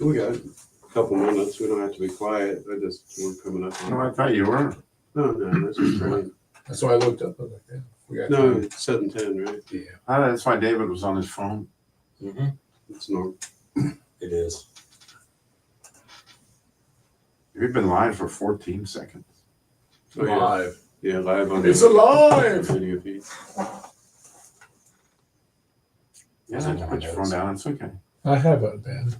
We got a couple minutes. We don't have to be quiet. We're coming up on. No, I thought you were. No, that's just right. That's why I looked up. I was like, yeah, we got No, time. it's 7:10, right? Yeah. That's why David was on his phone. Mm-hmm. It's normal. It is. We've been live for 14 seconds. Oh, yeah. Live. Yeah, live on It's the alive. video feed. Yeah, I put your phone down. It's okay. I have it, Ben.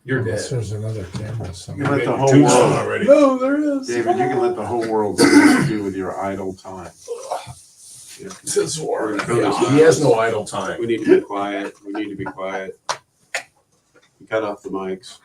You're Unless dead. there's another camera You somewhere. let the whole Too world, long already. No, there is. David, you can let the whole world see what you do with your idle time. Yeah. This war. Yeah. He has no idle time. We need to be quiet. We need to be quiet. We cut off the mics.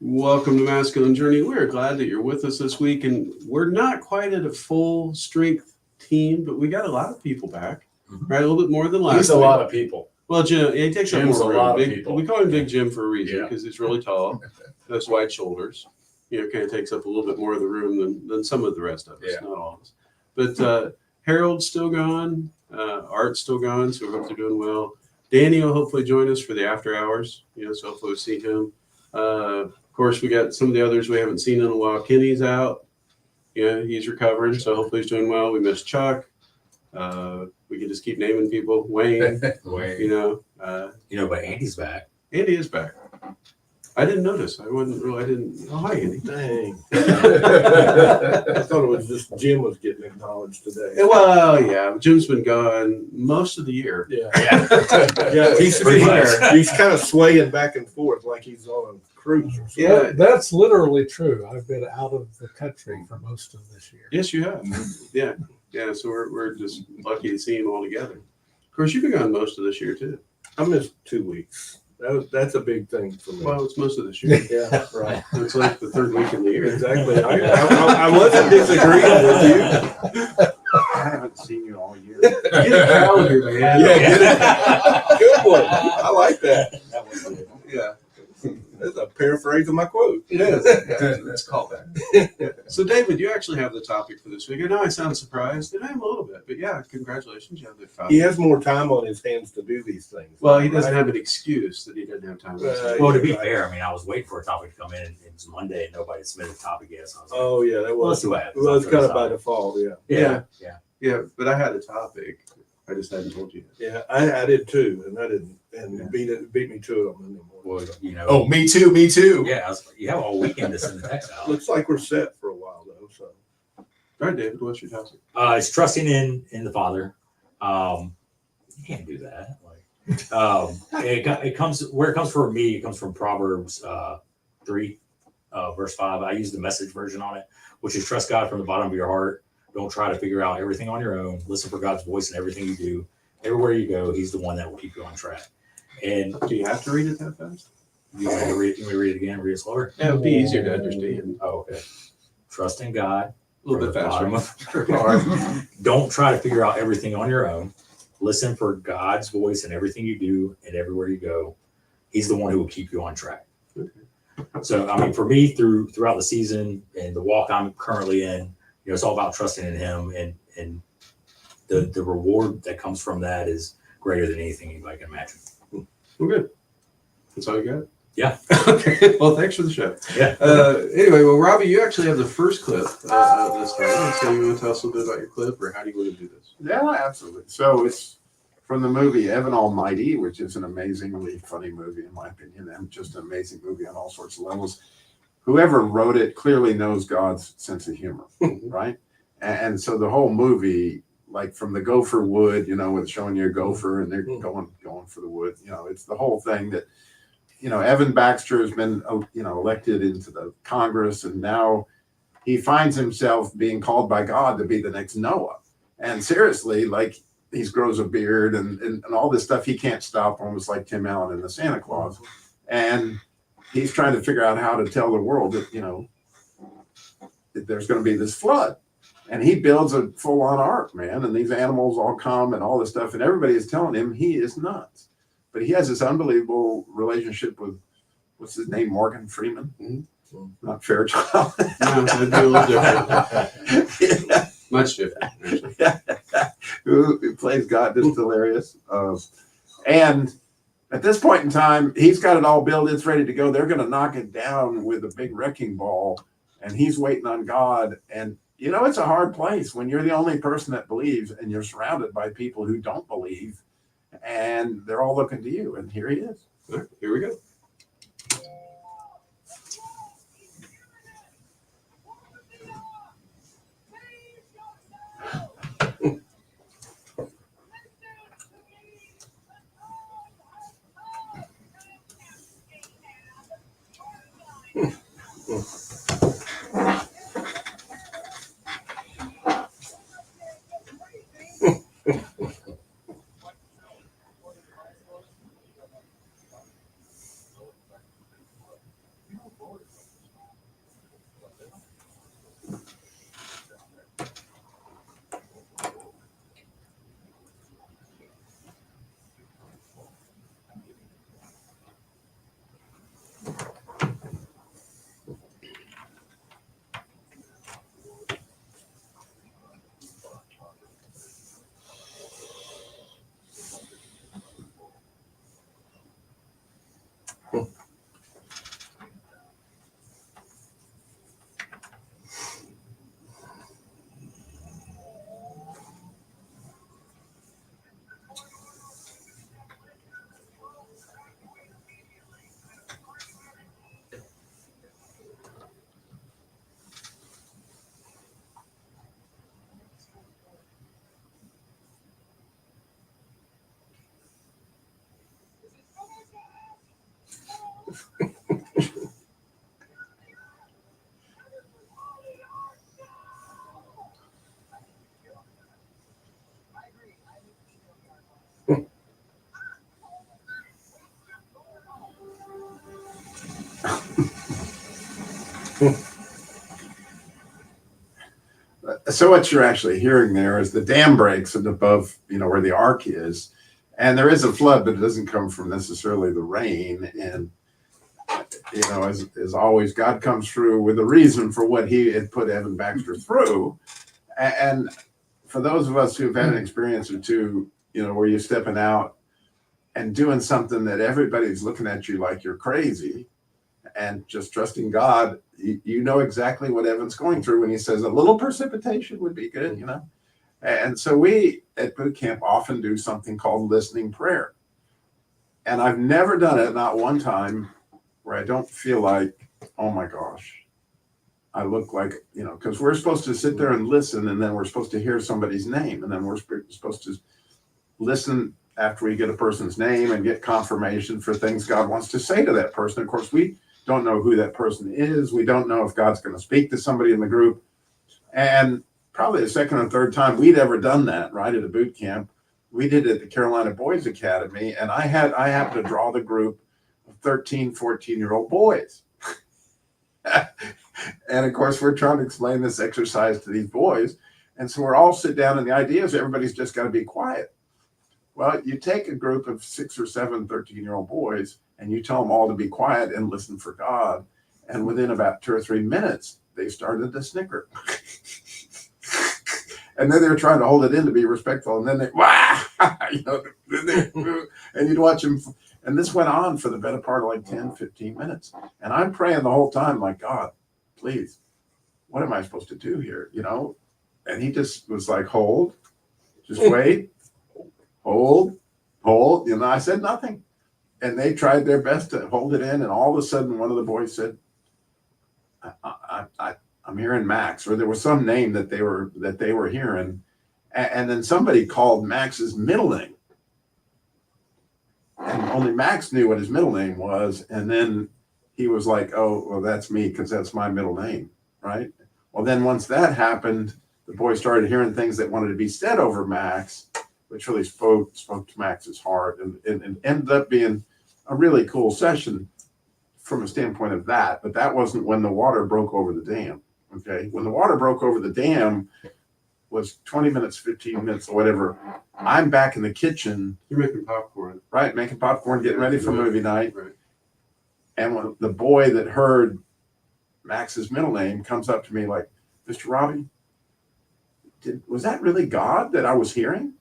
Welcome to Masculine Journey. We're glad that you're with us this week, and we're not quite at a full strength team, but we got a lot of people back, right? A little bit more than last He's a week. lot of people. Well, Jim, he takes up Jim's more a room. lot of Big, people. we call him Big Jim for a reason Yeah. because he's really tall. Has wide shoulders. Kind of takes up a little bit more of the room than some of the rest of us, Yeah. not all of us. But Harold's still gone. Art's still gone, so we hope they're doing well. Danny will hopefully join us for the after hours. So hopefully we'll see him. Of course, we got some of the others we haven't seen in a while. Kenny's out. He's recovering, so hopefully he's doing well. We missed Chuck. We can just keep naming people. Wayne, But Andy's back. Andy is back. I didn't notice. I didn't. Oh, hi, Andy. Dang. I thought it was just Jim was getting acknowledged today. Well, yeah, Jim's been gone most of the year. Yeah. Yeah. Yeah, Pretty much. he's kind of swaying back and forth like he's on a cruise or something. Yeah. That's literally true. I've been out of the country for most of this year. Yes, you have. Yeah. So we're just lucky to see him all together. Of course, you've been gone most of this year too. I missed 2 weeks. That's a big thing for me. Well, it's most of this year. Yeah, right. It's like the third week in the year. Exactly. I wasn't disagreeing with you. I haven't seen you all year. Get a calendar, man. Yeah, get it. Good one. I like that. That was good. Yeah. That's a paraphrase of my quote. It is. Let's call that. So, David, you actually have the topic for this week. I know I sound surprised, and I am a little bit, but yeah, congratulations. You have the topic. He has more time on his hands to do these things. Well, he doesn't have an excuse that he doesn't have time. Well, to be fair, I was waiting for a topic to come in, and it's Monday, and nobody submitted a topic yet. So I was like, Oh, yeah, that well, let's was. see what happens. Well, it's I'll throw kind this of by out. default, yeah. Yeah. Yeah, but I had a topic. I just hadn't told you yet. Yeah, I did too, and I didn't, and beat me to it on Monday morning. Well, Oh, me too. Me too. yeah, you have all weekend to send the text out. Looks like we're set for a while though. So All right, David, what's your topic? It's trusting in the Father. You can't do that. It comes where it comes from me. It comes from Proverbs 3, verse 5. I use the Message version on it, which is trust God from the bottom of your heart. Don't try to figure out everything on your own. Listen for God's voice in everything you do. Everywhere you go, He's the one that will keep you on track. And Do you have to read it that fast? you want me to read it again? Read it slower. Yeah, it would be easier to understand. Oh, okay. Trust in God. A little bit from the bottom faster. of your heart. Don't try to figure out everything on your own. Listen for God's voice in everything you do and everywhere you go. He's the one who will keep you on track. So, for me, throughout the season and the walk I'm currently in, it's all about trusting in Him, and the reward that comes from that is greater than anything anybody can imagine. Well, good. That's all you got? Yeah. Okay. Well, thanks for the show. Yeah. Anyway, Robbie, you actually have the first clip of this time. So you want to tell us a little bit about your clip, or how do you want to do this? Yeah, absolutely. So it's from the movie Evan Almighty, which is an amazingly funny movie, in my opinion, and just an amazing movie on all sorts of levels. Whoever wrote it clearly knows God's sense of humor, right? And so the whole movie like from the gopher wood, with showing you a gopher and they're going for the wood. It's the whole thing that, Evan Baxter has been, elected into the Congress, and now he finds himself being called by God to be the next Noah. And seriously, like he grows a beard and all this stuff, he can't stop, almost like Tim Allen in the Santa Claus. And he's trying to figure out how to tell the world that, that there's going to be this flood. And he builds a full-on ark, man, and these animals all come and all this stuff, and everybody is telling him he is nuts. But he has this unbelievable relationship with, what's his name, Morgan Freeman? Mm-hmm. Not Fairchild. No, that'd be a little different. Yeah. Much different, actually. Who plays God, just hilarious. And at this point in time, he's got it all built. It's ready to go. They're going to knock it down with a big wrecking ball, and he's waiting on God. And it's a hard place when you're the only person that believes and you're surrounded by people who don't believe, and they're all looking to you. And here he is. All right, here we go. So what you're actually hearing there is the dam breaks above, where the ark is, and there is a flood, but it doesn't come from necessarily the rain. And as always, God comes through with a reason for what he had put Evan Baxter through. And for those of us who've had an experience or two, where you're stepping out and doing something that everybody's looking at you like you're crazy, and just trusting God, you know exactly what Evan's going through when he says a little precipitation would be good, And so we at boot camp often do something called listening prayer. And I've never done it, not one time, where I don't feel like, oh my gosh, I look like, because we're supposed to sit there and listen, and then we're supposed to hear somebody's name, and then we're supposed to listen after we get a person's name and get confirmation for things God wants to say to that person. Of course, we don't know who that person is. We don't know if God's going to speak to somebody in the group. And probably the second or third time we'd ever done that, right, at a boot camp, we did it at the Carolina Boys Academy. And I happened to draw the group of 13, 14-year-old boys. And of course, we're trying to explain this exercise to these boys. And so we're all sit down, and the idea is everybody's just got to be quiet. Well, you take a group of 6 or 7 13-year-old boys, and you tell them all to be quiet and listen for God. And within about 2 or 3 minutes, they started to snicker. And then they were trying to hold it in to be respectful. And then they, and you'd watch them. And this went on for the better part of like 10, 15 minutes. And I'm praying the whole time, like, God, please, what am I supposed to do here? And he just was like, hold, just wait, hold. I said nothing. And they tried their best to hold it in. And all of a sudden, one of the boys said, I'm hearing Max, or there was some name that they were hearing. And then somebody called Max's middle name. And only Max knew what his middle name was. And then he was like, oh, well, that's me because that's my middle name, right? Well, then once that happened, the boy started hearing things that wanted to be said over Max, which really spoke to Max's heart, and ended up being a really cool session from a standpoint of that. But that wasn't when the water broke over the dam. Okay, when the water broke over the dam was 20 minutes, 15 minutes, or whatever. I'm back in the kitchen, You're making popcorn. right, making popcorn, getting ready for movie night. Right. And when the boy that heard Max's middle name comes up to me like, Mr. Robbie, was that really God that I was hearing?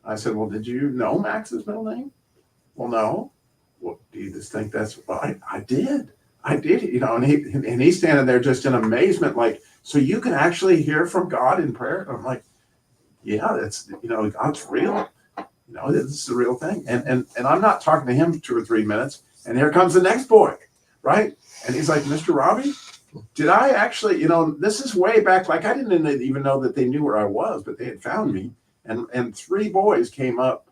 I said, well, did you know Max's middle name? Well, no. Well, do you just think that's, well, I did. You know, and he's standing there just in amazement, like, so you can actually hear from God in prayer? I'm like, yeah, that's, you know, God's real. You know, this is the real thing. And I'm not talking to him 2 or 3 minutes. And here comes the next boy, right? And he's like, Mr. Robbie, did I actually, you know, this is way back, like I didn't even know that they knew where I was, but they had found me. And 3 boys came up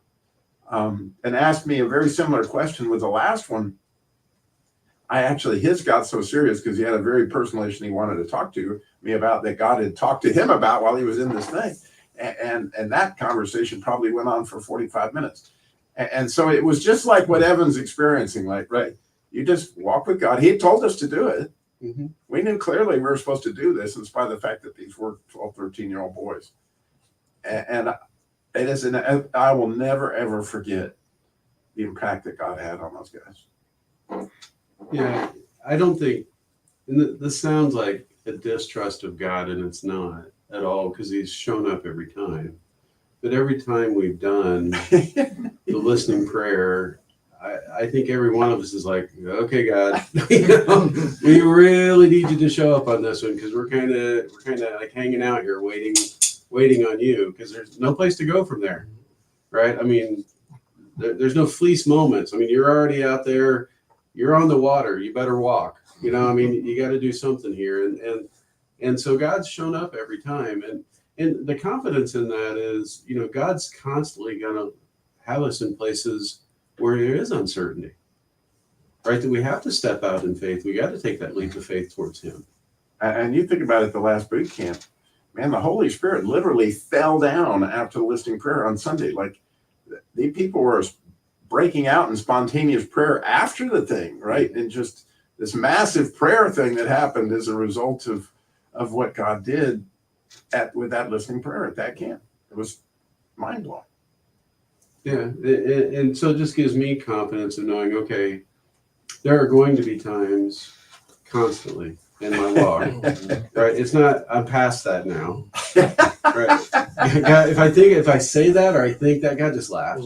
and asked me a very similar question with the last one. His got so serious because he had a very personal issue he wanted to talk to me about that God had talked to him about while he was in this thing. And that conversation probably went on for 45 minutes. And so it was just like what Evan's experiencing, like, right, you just walk with God. He had told us to do it. Mm-hmm. We knew clearly we were supposed to do this in spite of the fact that these were 12, 13-year-old boys. And it is, I will never, ever forget the impact that God had on those guys. Yeah, I don't think, and this sounds like a distrust of God, and it's not at all, because he's shown up every time. But every time we've done the listening prayer, I think every one of us is like, okay, God, we really need you to show up on this one, because we're kind of like hanging out here waiting on you, because there's no place to go from there, right? I mean, there's no fleece moments. I mean, you're already out there. You're on the water. You better walk. You know, I mean, you got to do something here. And so God's shown up every time. And the confidence in that is, you know, God's constantly going to have us in places where there is uncertainty, right? That we have to step out in faith. We got to take that leap of faith towards him. And you think about it, the last boot camp, man, the Holy Spirit literally fell down after the listening prayer on Sunday. Like, the people were breaking out in spontaneous prayer after the thing, right? And just this massive prayer thing that happened as a result of what God did with that listening prayer at that camp. It was mind blowing. Yeah, and so it just gives me confidence of knowing, okay, there are going to be times constantly in my walk, right? It's not, I'm past that now, right? God, if I say that or I think that, God just laughs.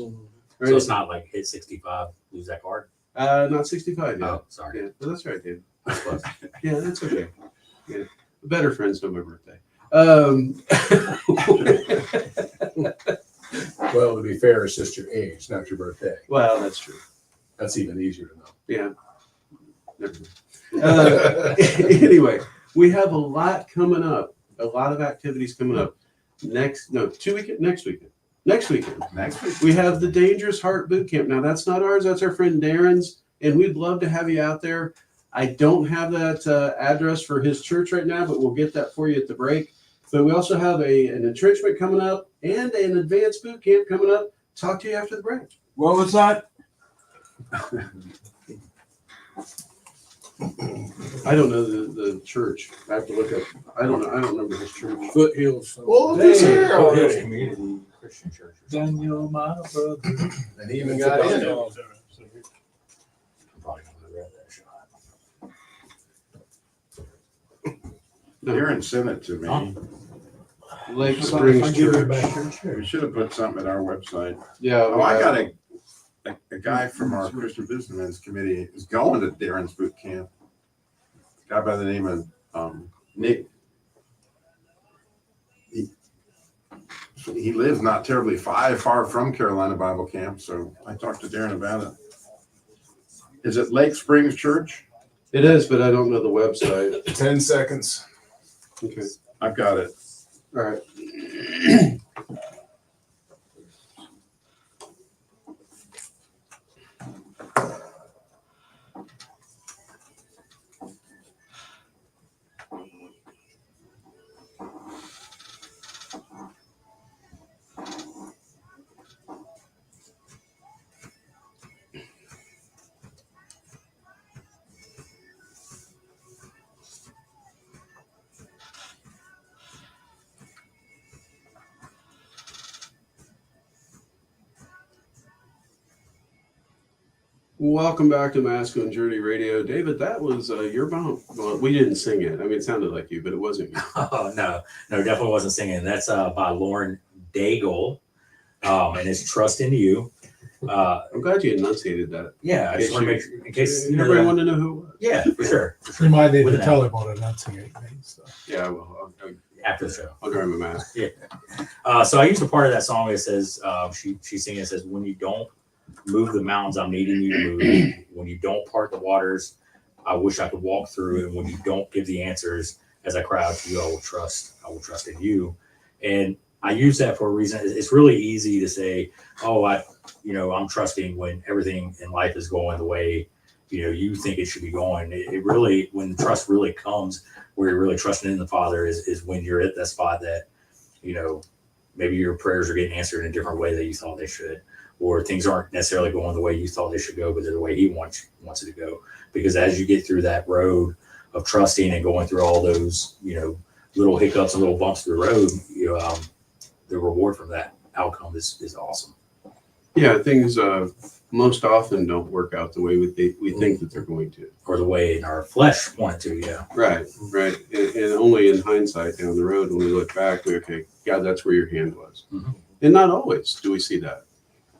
Right? So it's not like hit 65, lose that card. Not 65 yet. Oh, sorry. Yeah, but that's right, dude. That's close. Yeah, that's okay. Yeah, better friends know my birthday. Well, to be fair, it's just your age, not your birthday. Well, that's true. That's even easier to know. Yeah. Never mind. Anyway, we have a lot coming up. A lot of activities coming up. Next weekend. Next weekend. Next week. We have the Dangerous Heart Boot Camp. Now, that's not ours. That's our friend Darren's, and we'd love to have you out there. I don't have that address for his church right now, but we'll get that for you at the break. But we also have an entrenchment coming up and an advanced boot camp coming up. Talk to you after the break. What was that? I don't know the church. I have to look up. I don't know. I don't remember his church. Foothills. Well, look who's here Oh, already. Community Christian Church. Daniel, my brother. And he even got in. I'm probably gonna read that shot. Darren sent it to me. Huh? Lake If I Springs give it Church. back to the church. We should have put something at our website. Yeah. Oh, I got a guy from our Christian Businessmen's Committee is going to Darren's boot camp. A guy by the name of Nick. He lives not terribly far from Carolina Bible Camp, so I talked to Darren about it. Is it Lake Springs Church? It is, but I don't know the website. 10 seconds. Okay. I've got it. All right. Welcome back to Masculine Journey Radio. David, that was your bump. Well, we didn't sing it. I mean, it sounded like you, but it wasn't you. Oh, no, definitely wasn't singing. That's by Lauren Daigle, and it's Trust in You. I'm glad you enunciated that. Yeah, I just want to make sure, in case, you know, Everybody that- wanted to know who it was. yeah, for sure. You might need With to an tell him what enunciate means. So. Yeah, well, After the show. I'll grab a mask. So I used a part of that song that says, she's singing, it says, when you don't move the mountains I'm needing you to move, when you don't part the waters I wish I could walk through, and when you don't give the answers as I cry out to you, I will trust in you. And I use that for a reason. It's really easy to say, oh, I'm trusting when everything in life is going the way, you think it should be going. It really, when trust really comes, where you're really trusting in the Father is when you're at that spot that, maybe your prayers are getting answered in a different way that you thought they should, or things aren't necessarily going the way you thought they should go, but they're the way He wants it to go. Because as you get through that road of trusting and going through all those, little hiccups and little bumps through the road, the reward from that outcome is awesome. Yeah, things most often don't work out the way we think that they're going to. Or the way in our flesh want to, yeah. Right. And only in hindsight down the road, when we look back, okay, God, that's where your hand was. Mhm. And not always do we see that.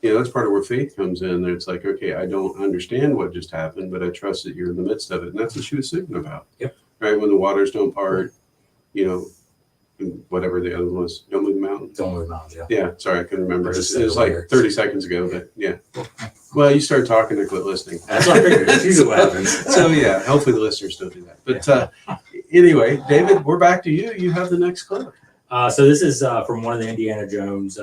That's part of where faith comes in. There, it's like, okay, I don't understand what just happened, but I trust that you're in the midst of it. And that's what she was singing about. Yep. Right. When the waters don't part, whatever the other one was, don't move the mountain. Don't move mountains, yeah. Yeah. Sorry, I couldn't remember. I It just was said like lyrics. 30 seconds ago, but yeah. Well, you started talking to quit listening. That's what I figured. That's usually what happens. So yeah, hopefully the listeners don't do that. But anyway, David, we're back to you. You have the next clip. So this is from one of the Indiana Jones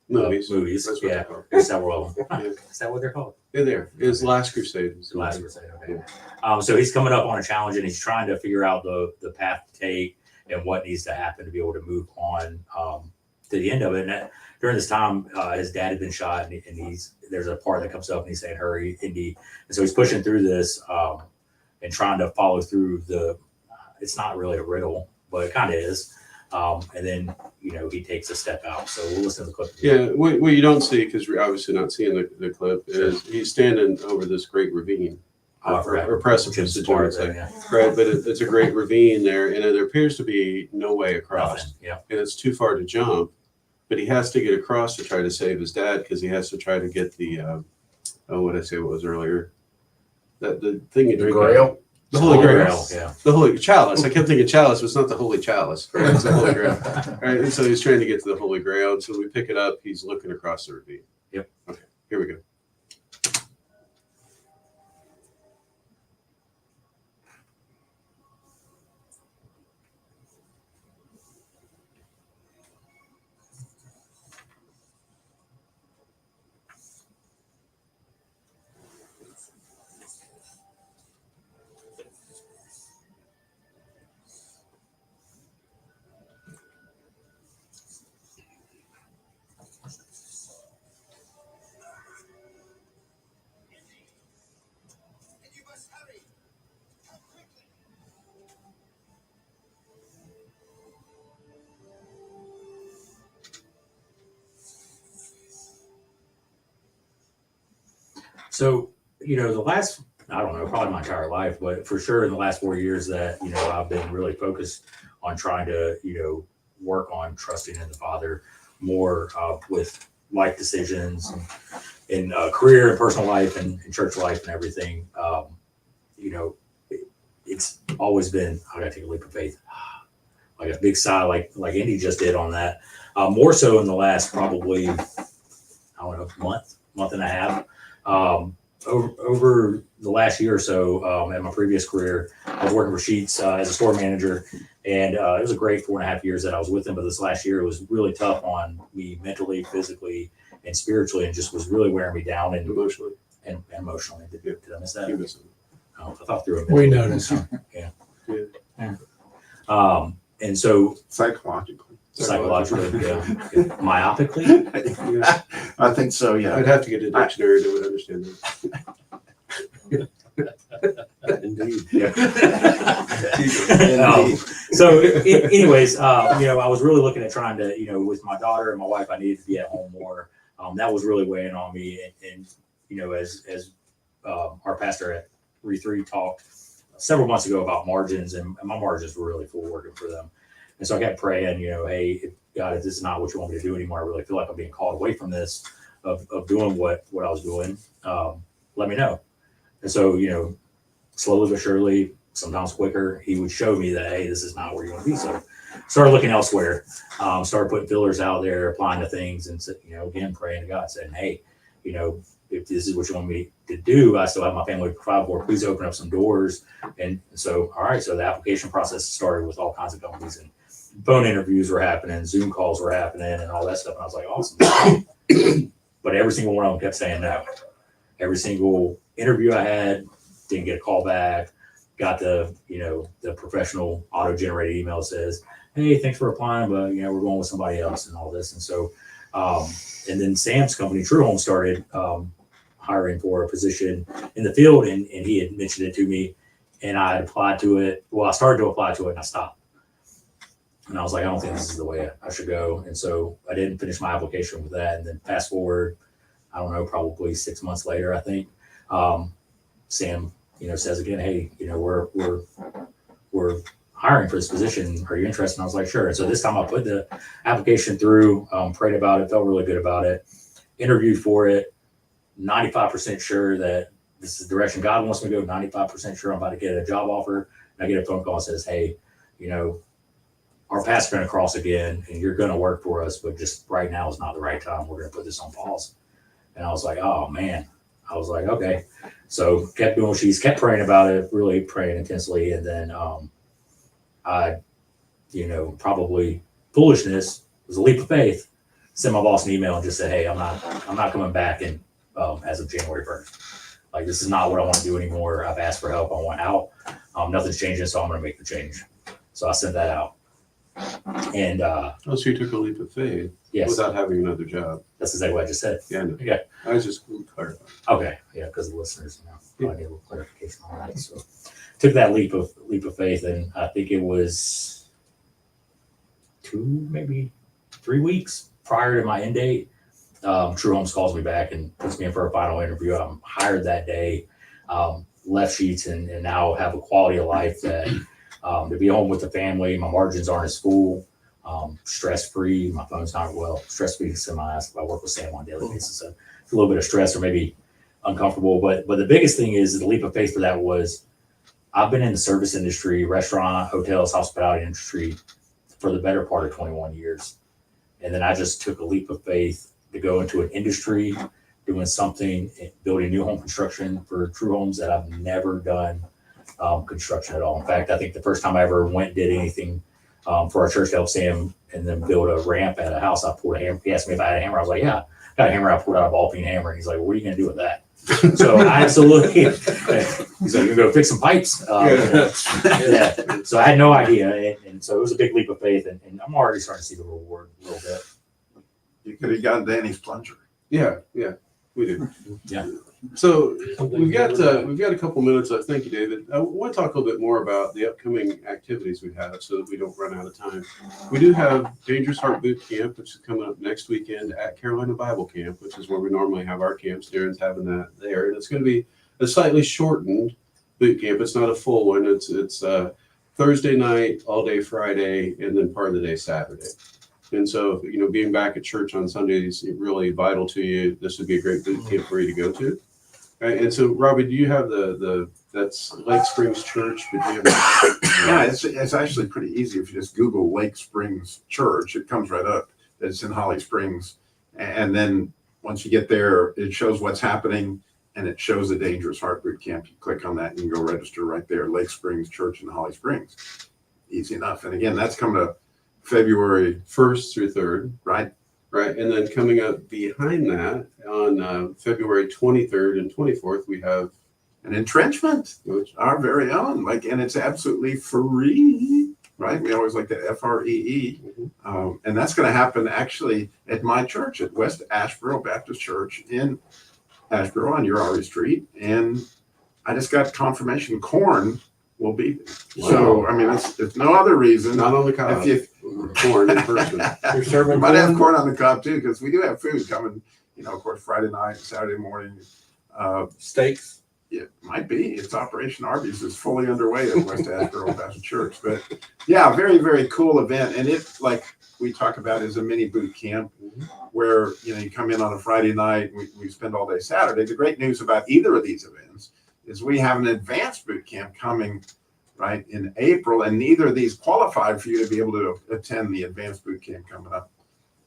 Movies. movies. That's what Yeah, they're called. there's several of them. Yeah. Is that what they're called? Yeah, there. It's Last Crusade. The last Crusade. Okay. So he's coming up on a challenge, and he's trying to figure out the path to take and what needs to happen to be able to move on to the end of it. And during this time, his dad had been shot, and there's a part that comes up, and he's saying, "Hurry, Indy!" And so he's pushing through this and trying to follow through it's not really a riddle, but it kind of is. And then he takes a step out. So we'll listen to the clip. Yeah, what you don't see, because we're obviously not seeing the clip, is he's standing over this great ravine. Or precipice, as you would say. Yeah. Right, but it's a great ravine there, and there appears to be no way across. Nothing. Yeah. And it's too far to jump, but he has to get across to try to save his dad, because he has to try to get the what did I say what was earlier, the thing you The drink Grail? the Holy Grail, Yeah. the Holy Chalice. I kept thinking chalice, but it's not the Holy Chalice, right? It's the Holy Grail, right? And so he's trying to get to the Holy Grail, and so we pick it up. He's looking across the ravine. Yep. Okay, here we go. So, the last, I don't know, probably my entire life, but for sure in the last 4 years that, I've been really focused on trying to, work on trusting in the Father more with life decisions and career and personal life and church life and everything. It's always been, I got to take a leap of faith. Like a big sigh, like Indy just did on that. More so in the last probably, I don't know, month and a half. Over the last year or so, at my previous career, I was working for Sheets as a store manager, and it was a great 4.5 years that I was with them. But this last year, it was really tough on me mentally, physically, and spiritually, and just was really wearing me down and Emotionally, emotionally. Did I miss that? you miss it. Oh, I thought through it. We noticed. Yeah. And so Psychologically. psychologically, yeah. Myopically. Yeah. I think so, yeah. I'd have to get a dictionary to understand that. Indeed. Yeah. Indeed. So, anyways, I was really looking at trying to, with my daughter and my wife, I needed to be at home more. That was really weighing on me, and as our pastor at Re3 talked several months ago about margins, and my margins were really full working for them. And so I kept praying, hey, God, if this is not what you want me to do anymore, I really feel like I'm being called away from this of doing what I was doing. Let me know. And so, slowly but surely, sometimes quicker, he would show me that, hey, this is not where you want to be. So started looking elsewhere, started putting fillers out there, applying to things, and, again, praying to God, saying, hey, if this is what you want me to do, I still have my family to provide for. Please open up some doors. And so, all right, so the application process started with all kinds of companies, and phone interviews were happening, Zoom calls were happening, and all that stuff. And I was like, awesome. But every single one of them kept saying no. Every single interview I had, didn't get a call back. Got the professional auto-generated email that says, hey, thanks for applying, but we're going with somebody else and all this. And so, and then Sam's company, True Home, started hiring for a position in the field, and he had mentioned it to me, and I had applied to it. Well, I started to apply to it, and I stopped. And I was like, I don't think this is the way I should go. And so I didn't finish my application with that. And then fast forward, I don't know, probably 6 months later, I think, Sam, says again, hey, we're hiring for this position. Are you interested? And I was like, sure. And so this time I put the application through, prayed about it, felt really good about it, interviewed for it, 95% sure that this is the direction God wants me to go, 95% sure I'm about to get a job offer. And I get a phone call that says, hey, our paths are going to cross again, and you're going to work for us, but just right now is not the right time. We're going to put this on pause. And I was like, oh, man. I was like, okay. So kept doing what she's kept praying about it, really praying intensely. And then I, probably foolishness, was a leap of faith, sent my boss an email and just said, hey, I'm not coming back in as of January 1st. Like, this is not what I want to do anymore. I've asked for help. I want out. Nothing's changing, so I'm going to make the change. So I sent that out. And So you took a leap of faith yes, without having another job. that's exactly what I just said. Yeah, I know. Okay. I was just clarifying. Okay. Yeah, because the listeners probably need a little clarification on that. So took that leap of faith, and I think it was 2, maybe 3 weeks prior to my end date. True Homes calls me back and puts me in for a final interview. I'm hired that day, left Sheets, and now have a quality of life that to be home with the family. My margins aren't as full, stress-free. My phone's not stress-free semi. I work with Sam on a daily basis. So it's a little bit of stress or maybe uncomfortable. But the biggest thing is the leap of faith for that was I've been in the service industry, restaurant, hotels, hospitality industry for the better part of 21 years. And then I just took a leap of faith to go into an industry, doing something, building new home construction for True Homes that I've never done construction at all. In fact, I think the first time I ever did anything for our church to help Sam and then build a ramp at a house, I pulled a hammer. He asked me if I had a hammer. I was like, yeah, I got a hammer. I pulled out a ball peen hammer. And he's like, well, what are you going to do with that? So I absolutely, he's like, you're going to go fix some pipes. Yeah. So I had no idea. And so it was a big leap of faith. And I'm already starting to see the reward a little bit. You could have gotten Danny's plunger. Yeah, we do. Yeah. So we've got a couple minutes. Thank you, David. I want to talk a little bit more about the upcoming activities we have, so that we don't run out of time. We do have Dangerous Heart Boot Camp, which is coming up next weekend at Carolina Bible Camp, which is where we normally have our camps. Darren's having that there, and it's going to be a slightly shortened boot camp. It's not a full one. It's Thursday night, all day Friday, and then part of the day Saturday. And so, being back at church on Sundays is really vital to you. This would be a great boot camp for you to go to. Right? And so, Robbie, do you have that's Lake Springs Church? But do you have Yeah, it's actually pretty easy. If you just Google Lake Springs Church, it comes right up. It's in Holly Springs. And then once you get there, it shows what's happening, and it shows the Dangerous Heart Boot Camp. You click on that and you can go register right there, Lake Springs Church in Holly Springs. Easy enough. And again, that's coming up February 1st through 3rd, right? right? And then coming up behind that on February 23rd and 24th, we have An entrenchment, our very own, and it's absolutely free, right? We always like the FREE. And that's going to happen actually at my church at West Asheboro Baptist Church in Asheboro on Urari Street. And I just got confirmation corn will be there. Wow. So, I mean, if no other reason, not on the cob, corn in person. You're serving might have corn? corn on the cob too, because we do have food coming, of course, Friday night, Saturday morning. Steaks. It might be. It's Operation Arby's is fully underway at West Asheboro Baptist Church. But yeah, very, very cool event. And it, like we talk about, is a mini boot camp where, you know, you come in on a Friday night, we spend all day Saturday. The great news about either of these events is we have an advanced boot camp coming right in April, and neither of these qualify for you to be able to attend the advanced boot camp coming up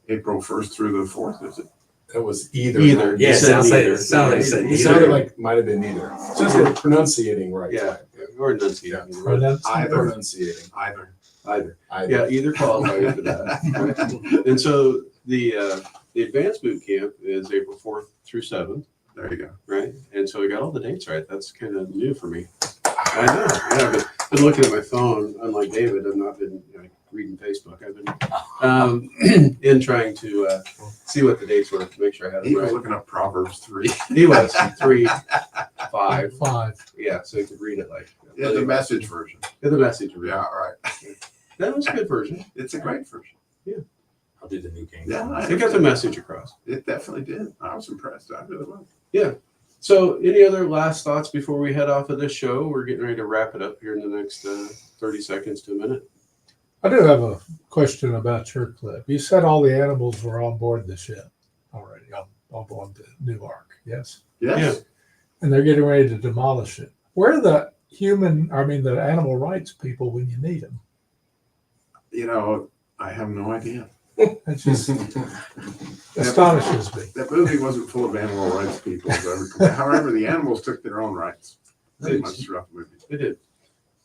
April 1st through the 4th, is it? It was either. Either. Yeah, You said sounds like neither. it sounds like you said It neither. sounded like might have been neither. Since we're pronunciating right. Yeah, or enunciating. Or that's- Either. Pronunciating. Either. Either. Yeah, either qualify for that. And so the advanced boot camp is April 4th through 7th, There you go. right? And so we got all the dates right. That's kind of new for me. I know. Yeah, I've been looking at my phone. Unlike David, I've not been reading Facebook. I've been in trying to see what the dates were to make sure I had He them was right. looking up Proverbs 3. He was 3, 5. 5. Yeah, so you could read it like Yeah, the message version. in the message. Yeah, all right. That was a good version. It's a great version. I'll do the New King. Yeah, It got the message across. It definitely did. I was impressed. I really was. So, any other last thoughts before we head off of this show? We're getting ready to wrap it up here in the next 30 seconds to a minute. I do have a question about your clip. You said all the animals were on board the ship already, on board the new ark, yes? Yes. And they're getting ready to demolish it. Where are the the animal rights people when you need them? You know, I have no idea. That just astonishes me. That movie wasn't full of animal rights people. However, the animals took their own rights pretty much throughout the movie. It did.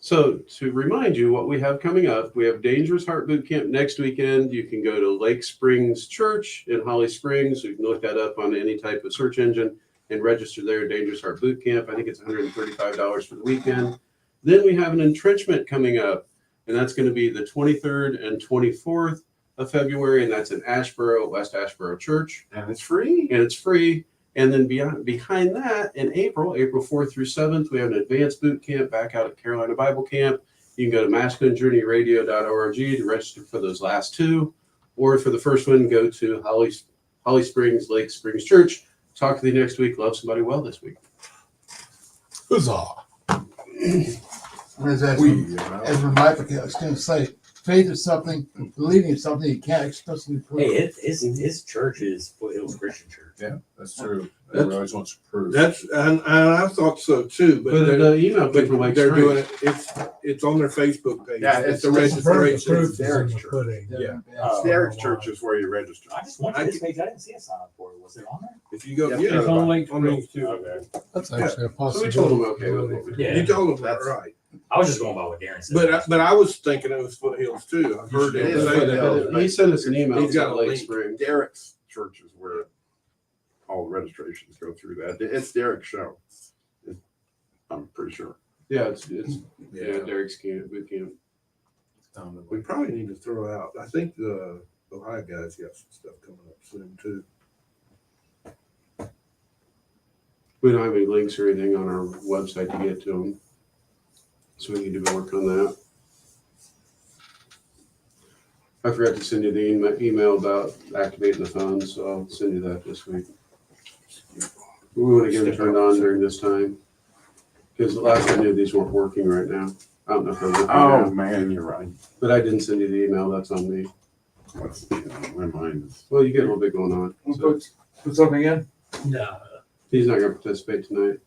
So, to remind you what we have coming up, we have Dangerous Heart Boot Camp next weekend. You can go to Lake Springs Church in Holly Springs. You can look that up on any type of search engine and register there. Dangerous Heart Boot Camp. I think it's $135 for the weekend. Then we have an entrenchment coming up, and that's going to be the 23rd and 24th of February, and that's in Asheboro, West Asheboro Church, And it's free. and it's free. And then behind that, in April 4th through 7th, we have an advanced boot camp back out at Carolina Bible Camp. You can go to masculinejourneyradio.org to register for those last two, or for the first one, go to Holly Springs, Lake Springs Church. Talk to you next week. Love somebody well this week. Huzzah. As Michael was going to say, faith is something, believing is something you can't explicitly prove. Hey, his church is Foothills Christian Church. Yeah, that's true. Everyone always wants to prove. And I thought so too, But but the email came from Lake they're doing Springs. it. It's on their Facebook page. Yeah, it's it's a just Proof registration. is in Derek's the church. pudding. Yeah. Oh. Derek's Church is where you register. I just went to his page. I didn't see a sign up for it. Was it on there? If you go, Yeah, yeah, it's on on Lake Springs too. Okay. That's actually a So we possibility. told them okay with what we did. Yeah. You told them that That's- right. I was just going by what Darren said. But I was thinking it was Foothills too. I've heard It him is say Foothills. that. He sent us an email He's got to a Lake link. Springs. Derek's church is where all the registrations go through that. It's Derek's show. I'm pretty sure. Yeah, it's yeah, Yeah. Derek's camp, boot camp. We probably need to throw out. I think the Ohio guys got some stuff coming up soon too. We don't have any links or anything on our website to get to them. So we need to work on that. I forgot to send you the email about activating the phones, so I'll send you that this week. We want to get them turned on during this time. Because the last I knew, these weren't working right now. I don't know if they're working Oh, now, man, you're right. but I didn't send you the email. That's on me. My mind is. Well, you get a little bit going on. So Put something in? No. he's not going to participate tonight.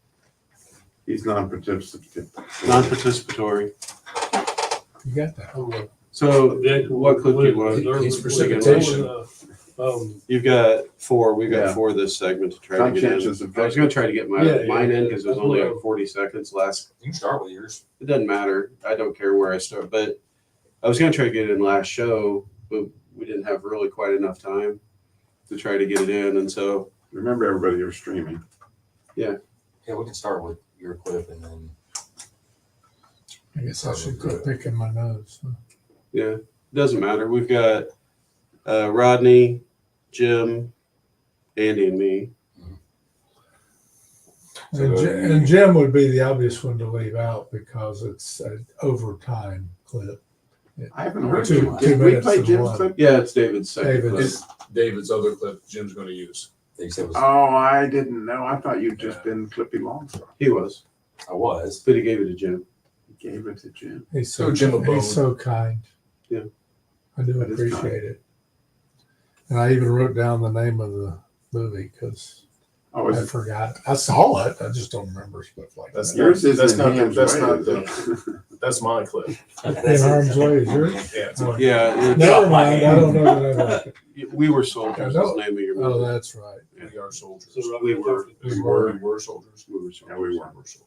He's non-participant. Non-participatory. You got that. So what clip do you want? It's precipitation. You've got 4. We've got Yeah. 4 this segment to try to get in. Conscientious I was going to try to get mine in because it was only like 40 seconds last. You can start with yours. It doesn't matter. I don't care where I start. But I was going to try to get it in last show, but we didn't have really quite enough time to try to get it in. And so, Remember, everybody, you're streaming. Yeah, we can start with your clip and then. I guess I should quit picking my nose. yeah, it doesn't matter. We've got Rodney, Jim, Andy, and me. And Jim would be the obvious one to leave out because it's an overtime clip. I haven't heard Two Jim. Did we minutes play and Jim's one. clip? Yeah, it's David's second David clip. It's David's other clip Jim's going to use. They said was, Oh, I didn't know. I thought you'd just been Clippy Longstrong. He was, I was. but he gave it to Jim. He gave it to Jim. He's So so, Jim Abone. he's so kind. Yeah. I do That is appreciate kind. it. And I even wrote down the name of the movie because Oh, I is it? forgot. I saw it. I just don't remember stuff like That's that. Yours isn't That's in not- Ham's that's way, not is the- it? That's my clip. In Harm's Way is yours? Yeah, it's Oh, Yeah, Never off my mind. I hand. don't know that I like it. We Were Soldiers is I the know. name of your Oh, movie. that's right. We are soldiers. We were. We were soldiers. We Were Yeah, we Soldiers. were.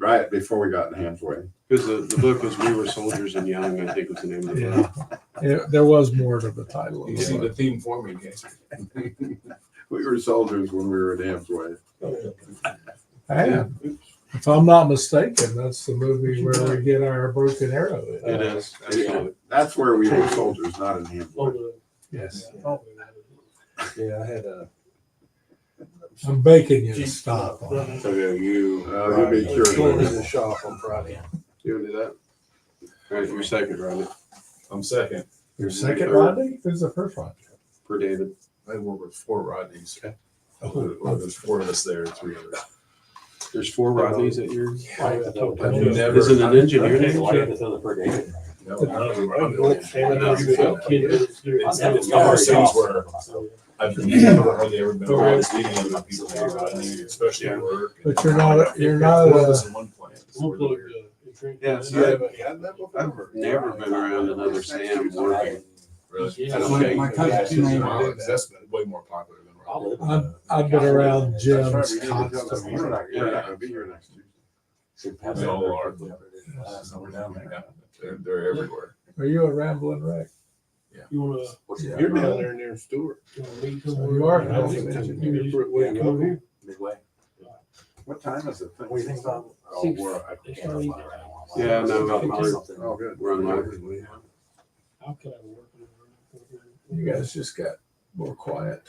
Right before we got in Ham's way. Because the book was We Were Soldiers and Young, I think was the name of the book. Yeah. There was more to the title. Of You the see the book. theme for me, Casey. We were soldiers when we were in Ham's way. And if I'm not mistaken, that's the movie where we get our broken arrow. in. It is. Absolutely. That's where we were soldiers, not in Ham's way. Yes. Yeah, I had a. I'm begging you to stop. on it. So you. You'll be cured Going to later. the shop on Friday. You want to do that? All right, your second, Rodney, I'm second. Your second Rodney? Who's the first one? for David. I work with 4 Rodneys. Okay. Well, there's 4 of us there, 3 others. There's 4 Rodneys at your. You never- Is it an engineer? Okay, why do you have to throw the per day? No, It's I've heard things where. where I've never hardly ever been around speaking with people named Rodney, especially at work. But you're not 4 of us a, in one plant. It's really weird. Yes, You haven't had that before? I've never been around another Sam working. Really? I don't think- My cousin's name. That's way more popular than Rodney. I've been around That's Jim's right, we didn't tell them constantly. we're not gonna be here next Tuesday. They all are. Yeah, they're everywhere. Are you a rambling wreck? You wanna, What's Yeah. you're down there near Stewart. You are. I don't think that's a different way to go here. Midway. What time is it? What do you think about? Oh, we're- Yeah, no, Oh, good. we're on live. You guys just got more quiet.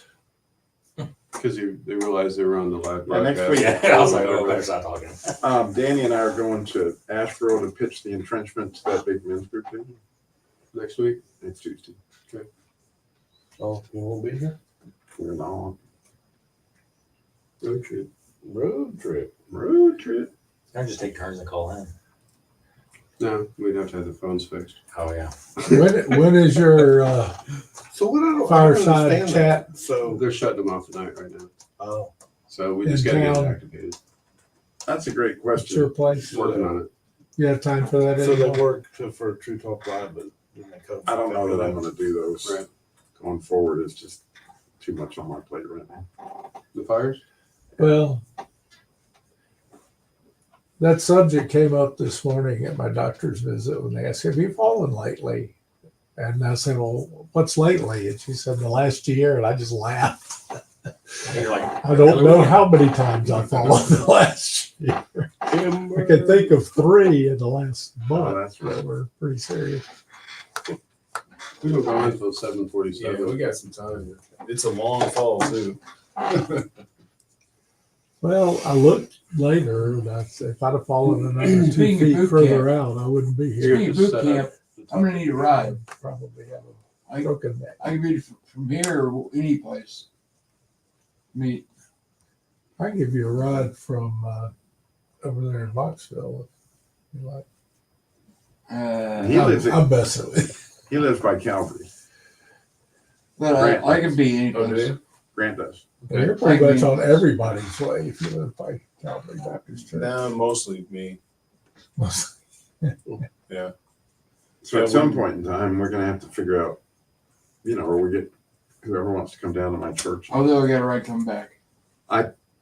Because they realized they were on the live Yeah, next broadcast. week. Yeah, I was like, oh, better stop talking. Danny and I are going to Asheboro to pitch the entrenchment to that big men's group thing. Next week. It's Tuesday. Oh, you won't be here? We're not. Road trip. Road trip. Road trip. I just take turns and call in. No, we'd have to have the phones fixed. Oh, yeah. When is your So what I don't Fireside understand chat. that. So, They're shutting them off tonight right now. oh, So we In just got to get it town. activated. That's a great what's your question. place? Working on it. You have time for that so they anymore? work for True Talk Live, but then they come. I don't know that I'm gonna do those. Right. Going forward, it's just too much on my plate right now. The fires? Well, that subject came up this morning at my doctor's visit when they asked, have you fallen lately? And I said, well, what's lately? And she said, the last year. And I just laughed. And you're like, I don't know how many times I've fallen the last year. I can think of 3 in the last Oh, month that's that right. were pretty serious. We were going until Yeah, 7:47. we got some time. It's a long fall too. Well, I looked later, and I said, if I'd have fallen another 2 Speaking of feet boot further out, I wouldn't be here. Speaking of boot camp, I'm gonna need a ride. I'd probably have a I, broken neck. I can read from here or any place. I mean, I can give you a ride from over there in Knoxville. If you like. He lives in- I'm messing with you. He lives by Calvary. but I can be any Oh, do place. you? Grant does. You're pretty much on everybody's way if you live by Calvary Baptist Church. Nah, mostly me. Yeah. So at some point in time, we're gonna have to figure out, or we get whoever wants to come down to my church. Although I got a ride coming back.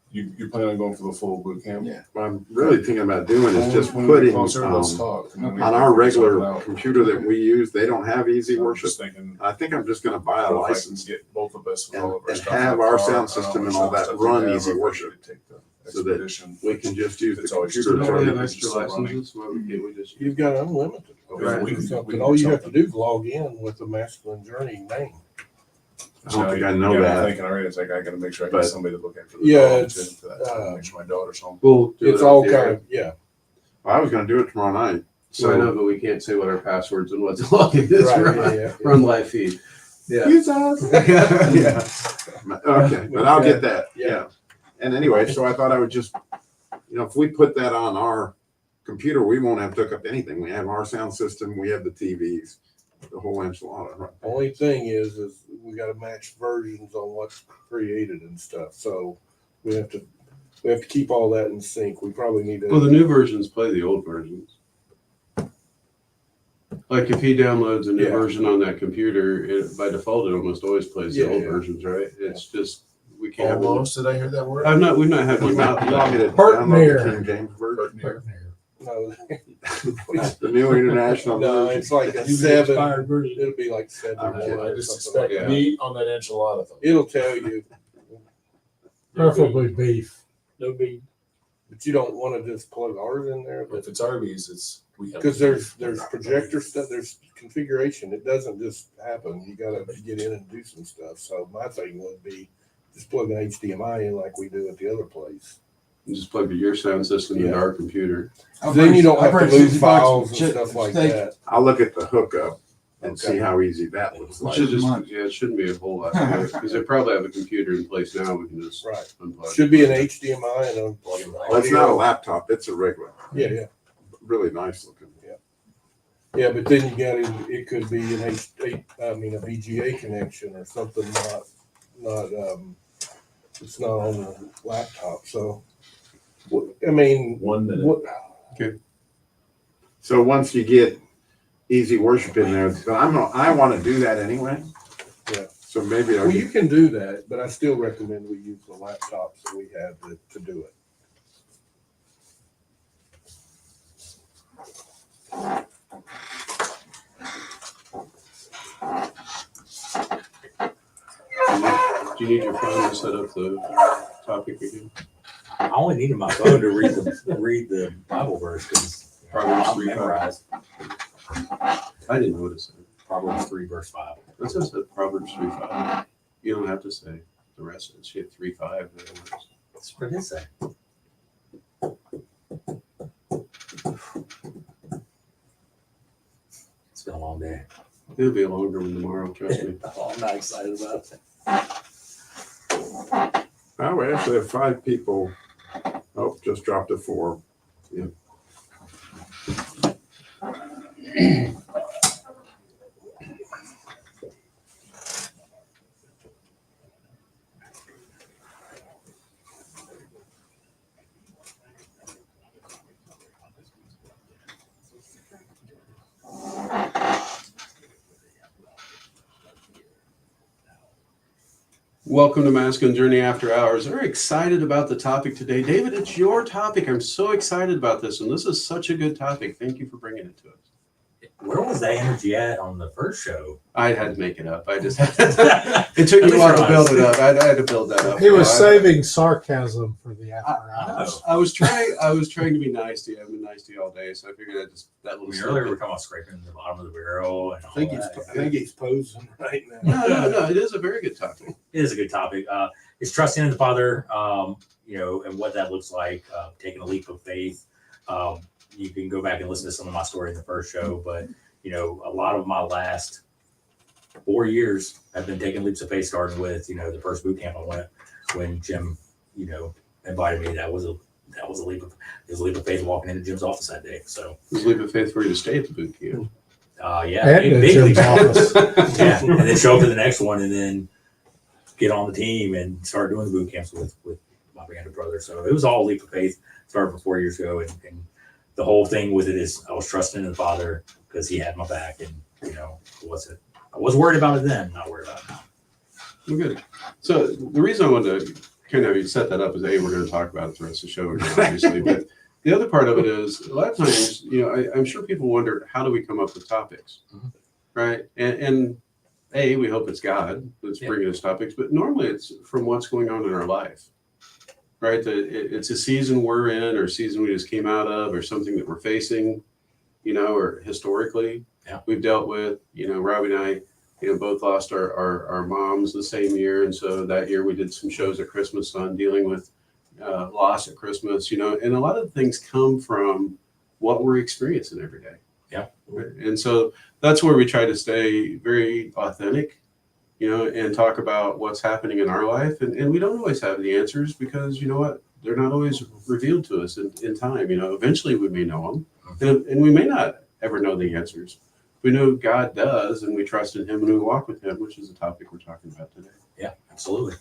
You plan on going for the full boot camp? Yeah. What I'm really thinking about doing is just When we get putting closer, let's on talk. And then we our can figure regular something out. computer that we use, they don't have easy I'm worship. just thinking, I think I'm just gonna buy a if I can license get both of us with and- all of our and stuff have in the our car, sound I don't system know and all what that stuff run we have, easy or if we worship. could take the So that expedition. we can just use the It's always computer. just to Don't Yeah, have run it's it. extra still running. licenses? Why we just You've got unlimited. Okay, we can- we Something. can All you have to something. do is log in with the Masculine Journey name. I don't think I know Yeah, I'm that. thinking already, it's like, I gotta make sure I But- get somebody to look after the Yeah, dog it's, too, for that time, uh, make sure my daughter's home. We'll do It's it all off the kind air. of, yeah. I was gonna do it tomorrow night. So I know, but we can't say what our passwords and what the login is. Right, We're yeah, on- yeah, we're on live feed. Yeah. Use us. Yeah. Okay, but I'll Yeah. get that, Yeah. yeah. And anyway, so I thought I would just, if we put that on our computer, we won't have to hook up anything. We have our sound system, we have the TVs, the whole enchilada. Right? Only thing is we gotta match versions on what's created and stuff, so we have to keep all that in sync. We probably need to. Well, the new versions play the old versions. Like if he downloads a new Yeah. version on that computer, by default, it almost always plays the Yeah, old yeah. versions, right? It's just, we can't have. Almost, did I hear that word? We've not had You one out want me yet. to Partner. download the King James version? No, The new international no, version? it's like a Use the 7. expired version. It'll be like 7 Okay. or I just something like expect that. meat on that enchilada. It'll tell you, Preferably beef. No beef. but you don't want to just plug ours in there. If it's Arby's, we have. Because there's projector stuff, there's configuration. It doesn't just happen. You gotta get in and do some stuff. So my thing would be just plug an HDMI in like we do at the other place. You just plug your sound system into Yeah. our computer. Then you don't I've have to heard move 60 bucks files and for stuff like steak. that. I'll look at the hookup and Okay. see how easy that looks It like. should just, Month. yeah, it shouldn't be a whole lot because they probably have a computer in place now. We can just Right. unplug. Should be an HDMI and a Well, it's not a laptop, it's a regular, Yeah. really nice looking. Yeah, but then you got it could be an a VGA connection or something it's not on the laptop. So, I mean, 1 minute. what, So once you get easy worship in there, but I want to do that anyway. Yeah. So maybe I'll well, you get, can do that, but I still recommend we use the laptops that we have to do it. Do you need your phone to set up the topic again? I only needed my phone to read the Bible verse because Proverbs I'm 3:5. memorized. I didn't notice it. Proverbs 3 verse 5. It says that Proverbs 3:5. You don't have to say the rest of it. She had 3:5. That's what it is say. It's been a long day. It'll be a longer one tomorrow. Trust me. I'm not excited about it. oh, we actually have 5 people. Oh, just dropped to 4. Welcome to Masculine Journey After Hours. Very excited about the topic today. David, it's your topic. I'm so excited about this, and this is such a good topic. Thank you for bringing it to us. Where was that energy at on the first show? I had to make it up. I just it took me a while to build it up. I had to build that up. He was I- saving sarcasm for the after hours. I was trying to be nice to you. I've been nice to you all day, so I figured I'd just that I little mean, earlier we were snippet. talking about scraping the bottom of the barrel and all I think that. he's posing right now. No, it is a very good topic. It is a good topic. It's trusting in the Father, and what that looks like, taking a leap of faith. You can go back and listen to some of my story in the first show, but a lot of my last 4 years have been taking leaps of faith, starting with the first boot camp I went when Jim invited me. That was a leap of faith walking into Jim's office that day. So It was a leap of faith for you to stay at the boot camp. yeah, And in big Jim's leap. office. Yeah, and then show up for the next one, and then get on the team and start doing the boot camps with my band of brothers. So it was all a leap of faith. Started for 4 years ago, and the whole thing with it is I was trusting in the Father because He had my back, and I was worried about it then, not worried about it now. Well, good. So the reason I wanted to kind of set that up is we're going to talk about it the rest of the show, obviously. But the other part of it is a lot of times, I'm sure people wonder, how do we come up with topics, right? And we hope it's God that's bringing us topics, but normally it's from what's going on in our life, right? It's a season we're in, or a season we just came out of, or something that we're facing, or historically we've dealt with. Robbie and I, both lost our moms the same year, and so that year we did some shows at Christmas on dealing with loss at Christmas, and a lot of things come from what we're experiencing every day. Yeah. And so that's where we try to stay very authentic and talk about what's happening in our life. And we don't always have the answers because, you know what, they're not always revealed to us in time. Eventually we may know them, and we may not ever know the answers. We know God does, and we trust in Him and we walk with Him, which is the topic we're talking about today. Yeah, absolutely.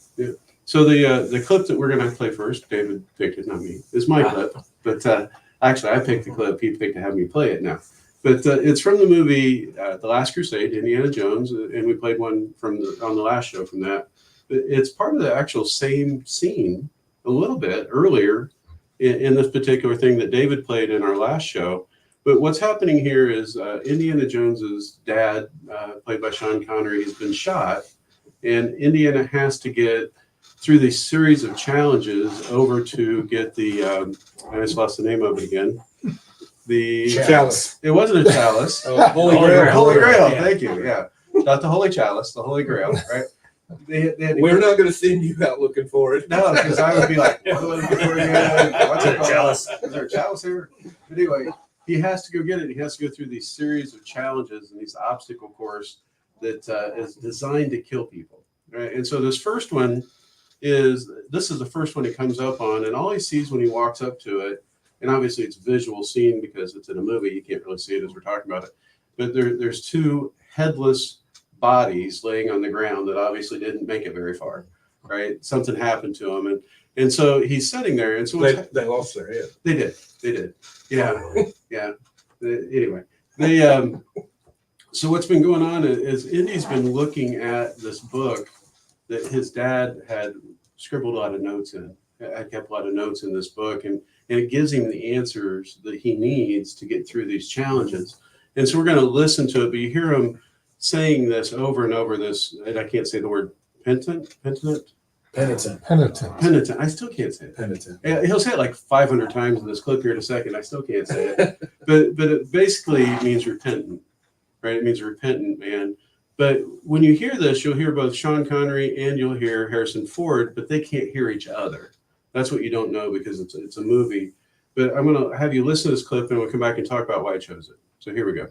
So the clip that we're going to play first, David picked it, not me. It's my clip, but actually I picked the clip. He picked to have me play it now. But it's from the movie The Last Crusade, Indiana Jones, and we played one on the last show from that. But it's part of the actual same scene a little bit earlier in this particular thing that David played in our last show. But what's happening here is Indiana Jones's dad, played by Sean Connery, has been shot, and Indiana has to get through these series of challenges over to get the I just lost the name of it again. The Chalice. It wasn't a chalice. Holy Holy Grail. Grail. Holy Grail. Yeah. Thank you. Yeah, not the Holy Chalice, the Holy Grail. Right. They had to We're not going to send you out looking for it. no, because I would be like, what am I looking for again? What's it called? Chalice. Is there a chalice here? But anyway, he has to go get it. He has to go through these series of challenges and these obstacle course that is designed to kill people. Right? And so this first one is the first one he comes up on, and all he sees when he walks up to it, and obviously it's a visual scene because it's in a movie, you can't really see it as we're talking about it, but there's two headless bodies laying on the ground that obviously didn't make it very far, right? Something happened to them, and so he's sitting there, and so They lost their head. they did, yeah. Anyway, so what's been going on is Indy's been looking at this book that his dad had scribbled a lot of notes in. I kept a lot of notes in this book, and it gives him the answers that he needs to get through these challenges. And so we're going to listen to it, but you hear him saying this over and over, and I can't say the word penitent. Penitent. I still can't say it. Penitent. Yeah, he'll say it like 500 times in this clip here in a second. I still can't say it. but it basically means repentant, right? It means repentant man. But when you hear this, you'll hear both Sean Connery and you'll hear Harrison Ford, but they can't hear each other. That's what you don't know because it's a movie. But I'm going to have you listen to this clip and we'll come back and talk about why I chose it. So here we go.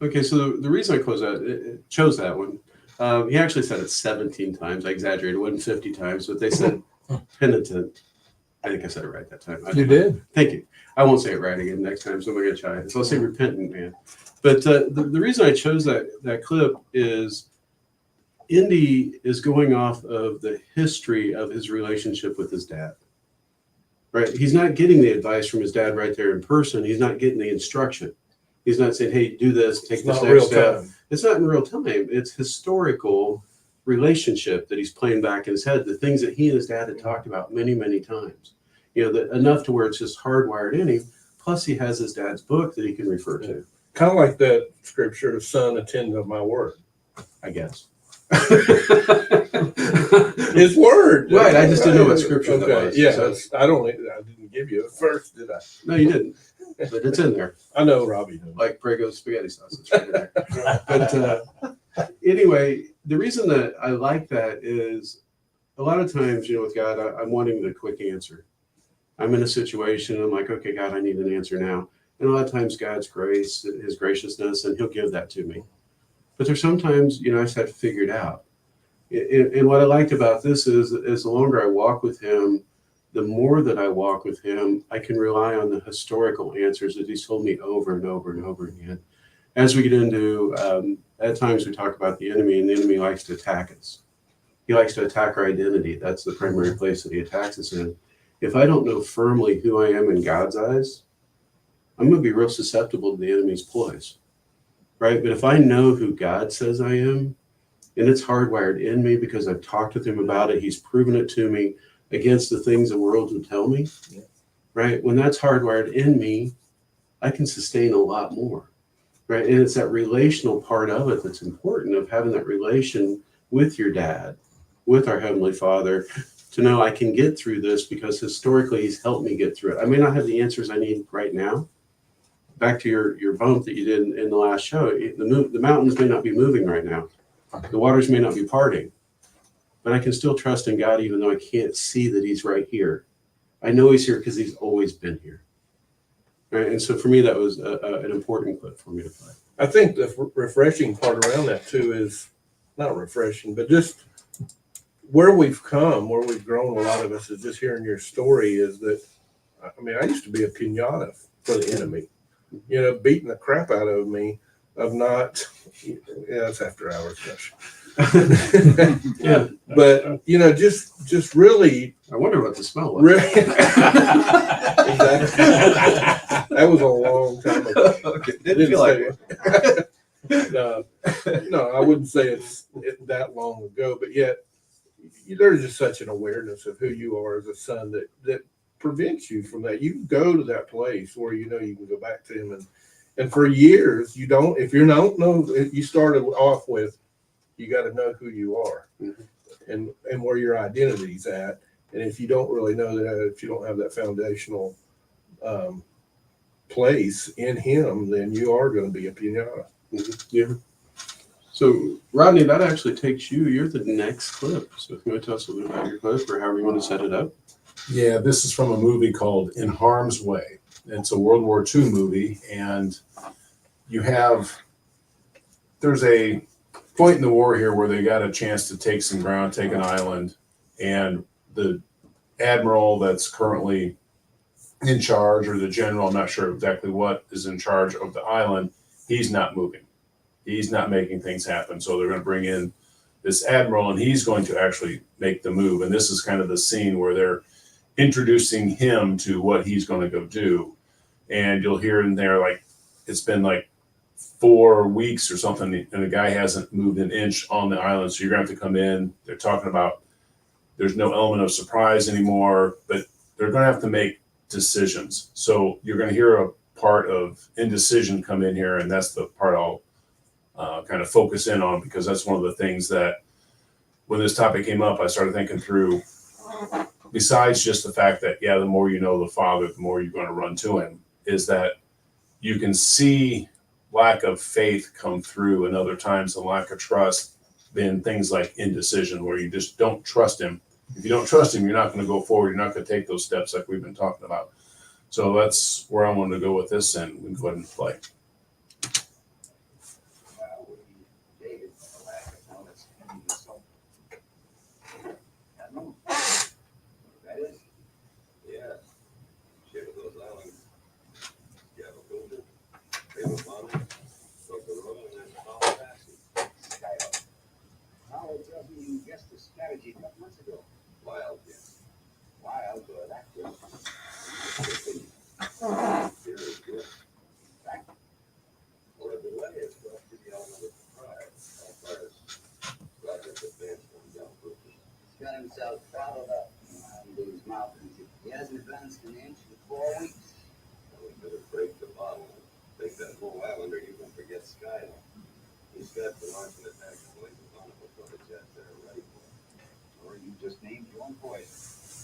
Okay, so the reason I chose that one, he actually said it 17 times. I exaggerated, it wasn't 50 times, but they said penitent. I think I said it right that time. You did. Thank you. I won't say it right again next time, so I'm going to try it. So I'll say repentant man. But the reason I chose that clip is Indy is going off of the history of his relationship with his dad. Right? He's not getting the advice from his dad right there in person. He's not getting the instruction. He's not saying, hey, do this, take this next step. It's not in real time. It's historical relationship that he's playing back in his head, the things that he and his dad had talked about many, many times. Enough to where it's just hardwired in him. Plus, he has his dad's book that he can refer to. Kind of like that scripture, the son attend to my word. I guess. His word. Right, I just didn't know what scripture that was. Yeah, So- I didn't give you it first, did I? No, you didn't. But it's in there. I know Robbie knows. Like Prego spaghetti sauce. It's right in there. But anyway, the reason that I like that is a lot of times, with God, I'm wanting the quick answer. I'm in a situation, I'm like, okay, God, I need an answer now. And a lot of times God's grace, his graciousness, and he'll give that to me. But there's sometimes, I just have to figure it out. And what I liked about this is the longer I walk with him, the more that I walk with him, I can rely on the historical answers that he's told me over and over and over again. As we get into, at times we talk about the enemy, and the enemy likes to attack us. He likes to attack our identity. That's the primary place that he attacks us in. If I don't know firmly who I am in God's eyes, I'm going to be real susceptible to the enemy's ploys, right? But if I know who God says I am, And it's hardwired in me because I've talked with him about it. He's proven it to me against the things the world would tell me. Yeah. Right? When that's hardwired in me, I can sustain a lot more. Right? And it's that relational part of it that's important, of having that relation with your dad, with our Heavenly Father, to know I can get through this because historically he's helped me get through it. I may not have the answers I need right now. Back to your bump that you did in the last show, the mountains may not be moving right now. The waters may not be parting, but I can still trust in God even though I can't see that he's right here. I know he's here because he's always been here. Right? And so for me, that was an important clip for me to play. I think the refreshing part around that too is not refreshing, but just where we've come, where we've grown, a lot of us is just hearing your story is that, I mean, I used to be a pinata for the enemy, you know, beating the crap out of me of not, yeah, it's after hours. Gosh. Yeah. But, you know, just really, I wonder what the smell was. really, exactly. That was a long time ago. Okay. Didn't feel like no, I wouldn't say it's that long ago, but yet there's just such an awareness of who you are as a son that prevents you from that. You go to that place where you know you can go back to him, and for years you don't. If you don't know, you started off with you got to know who you are, and where your identity's at. And if you don't really know that, if you don't have that foundational place in him, then you are going to be a pinata. Yeah. So, Rodney, that actually takes you. You're the next clip. So, if you want to tell us a little bit about your clip or however you want to set it up. Yeah, this is from a movie called In Harm's Way. It's a World War II movie, and there's a point in the war here where they got a chance to take some ground, take an island, and the admiral that's currently in charge, or the general, I'm not sure exactly what, is in charge of the island, he's not moving. He's not making things happen. So they're going to bring in this admiral, and he's going to actually make the move. And this is kind of the scene where they're introducing him to what he's going to go do. And you'll hear in there, like, it's been like 4 weeks or something, and the guy hasn't moved an inch on the island. So you're going to have to come in. They're talking about there's no element of surprise anymore, but they're going to have to make decisions. So you're going to hear a part of indecision come in here, and that's the part I'll kind of focus in on, because that's one of the things that when this topic came up, I started thinking through, besides just the fact that, yeah, the more you know the Father, the more you're going to run to him, is that you can see lack of faith come through, and other times the lack of trust in things like indecision, where you just don't trust him. If you don't trust him, you're not going to go forward. You're not going to take those steps like we've been talking about. So that's where I wanted to go with this, and we can go ahead and play. You guessed the strategy a couple months ago. Wild, yes. Wild, but active. Very good. In fact, for a delay is left to the element of surprise, as far as Roger's advance on down quickly. He's got himself followed up in these mountains. He hasn't advanced an inch in 4 weeks. Well, we better break the bottle and take that whole island, or you can forget Skyline. He's got to launch an attack on Lincoln on it before the jets are ready for it. Or you just named your own poison.